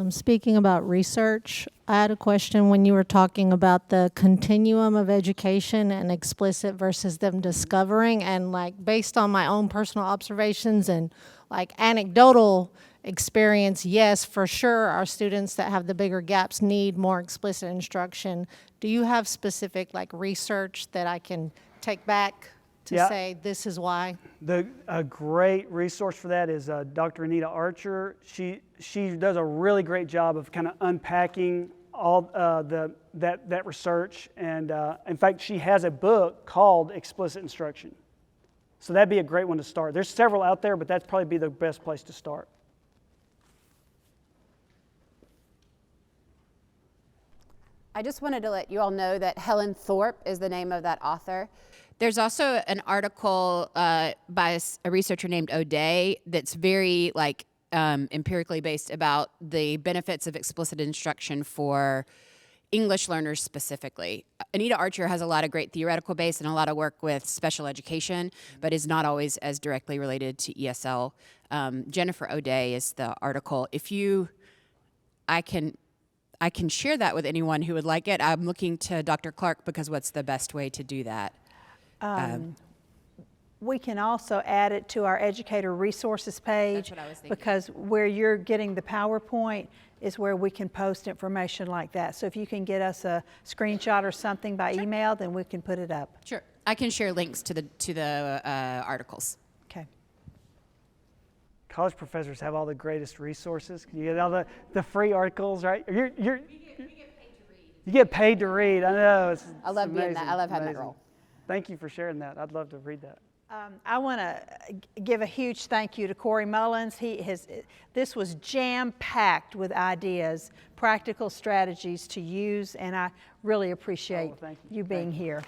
Speaking about research, I had a question when you were talking about the continuum of education and explicit versus them discovering, and like based on my own personal observations and like anecdotal experience, yes, for sure, our students that have the bigger gaps need more explicit instruction. Do you have specific like research that I can take back to say this is why? A great resource for that is Dr. Anita Archer. She does a really great job of kind of unpacking all that research, and in fact, she has a book called Explicit Instruction. So that'd be a great one to start. There's several out there, but that'd probably be the best place to start. I just wanted to let you all know that Helen Thorpe is the name of that author. There's also an article by a researcher named O'Day that's very empirically based about the benefits of explicit instruction for English learners specifically. Anita Archer has a lot of great theoretical base and a lot of work with special education, but is not always as directly related to ESL. Jennifer O'Day is the article. I can share that with anyone who would like it. I'm looking to Dr. Clark because what's the best way to do that? We can also add it to our educator resources page. That's what I was thinking. Because where you're getting the PowerPoint is where we can post information like that. So if you can get us a screenshot or something by email, then we can put it up. Sure. I can share links to the articles. Okay. College professors have all the greatest resources. You get all the free articles, right? You get paid to read. I know. I love being that. I love having that amazing. role. Thank you for sharing that. I'd love to read that. I want to give a huge thank you to Corey Mullins. This was jam-packed with ideas, practical strategies to use, and I really appreciate you being here.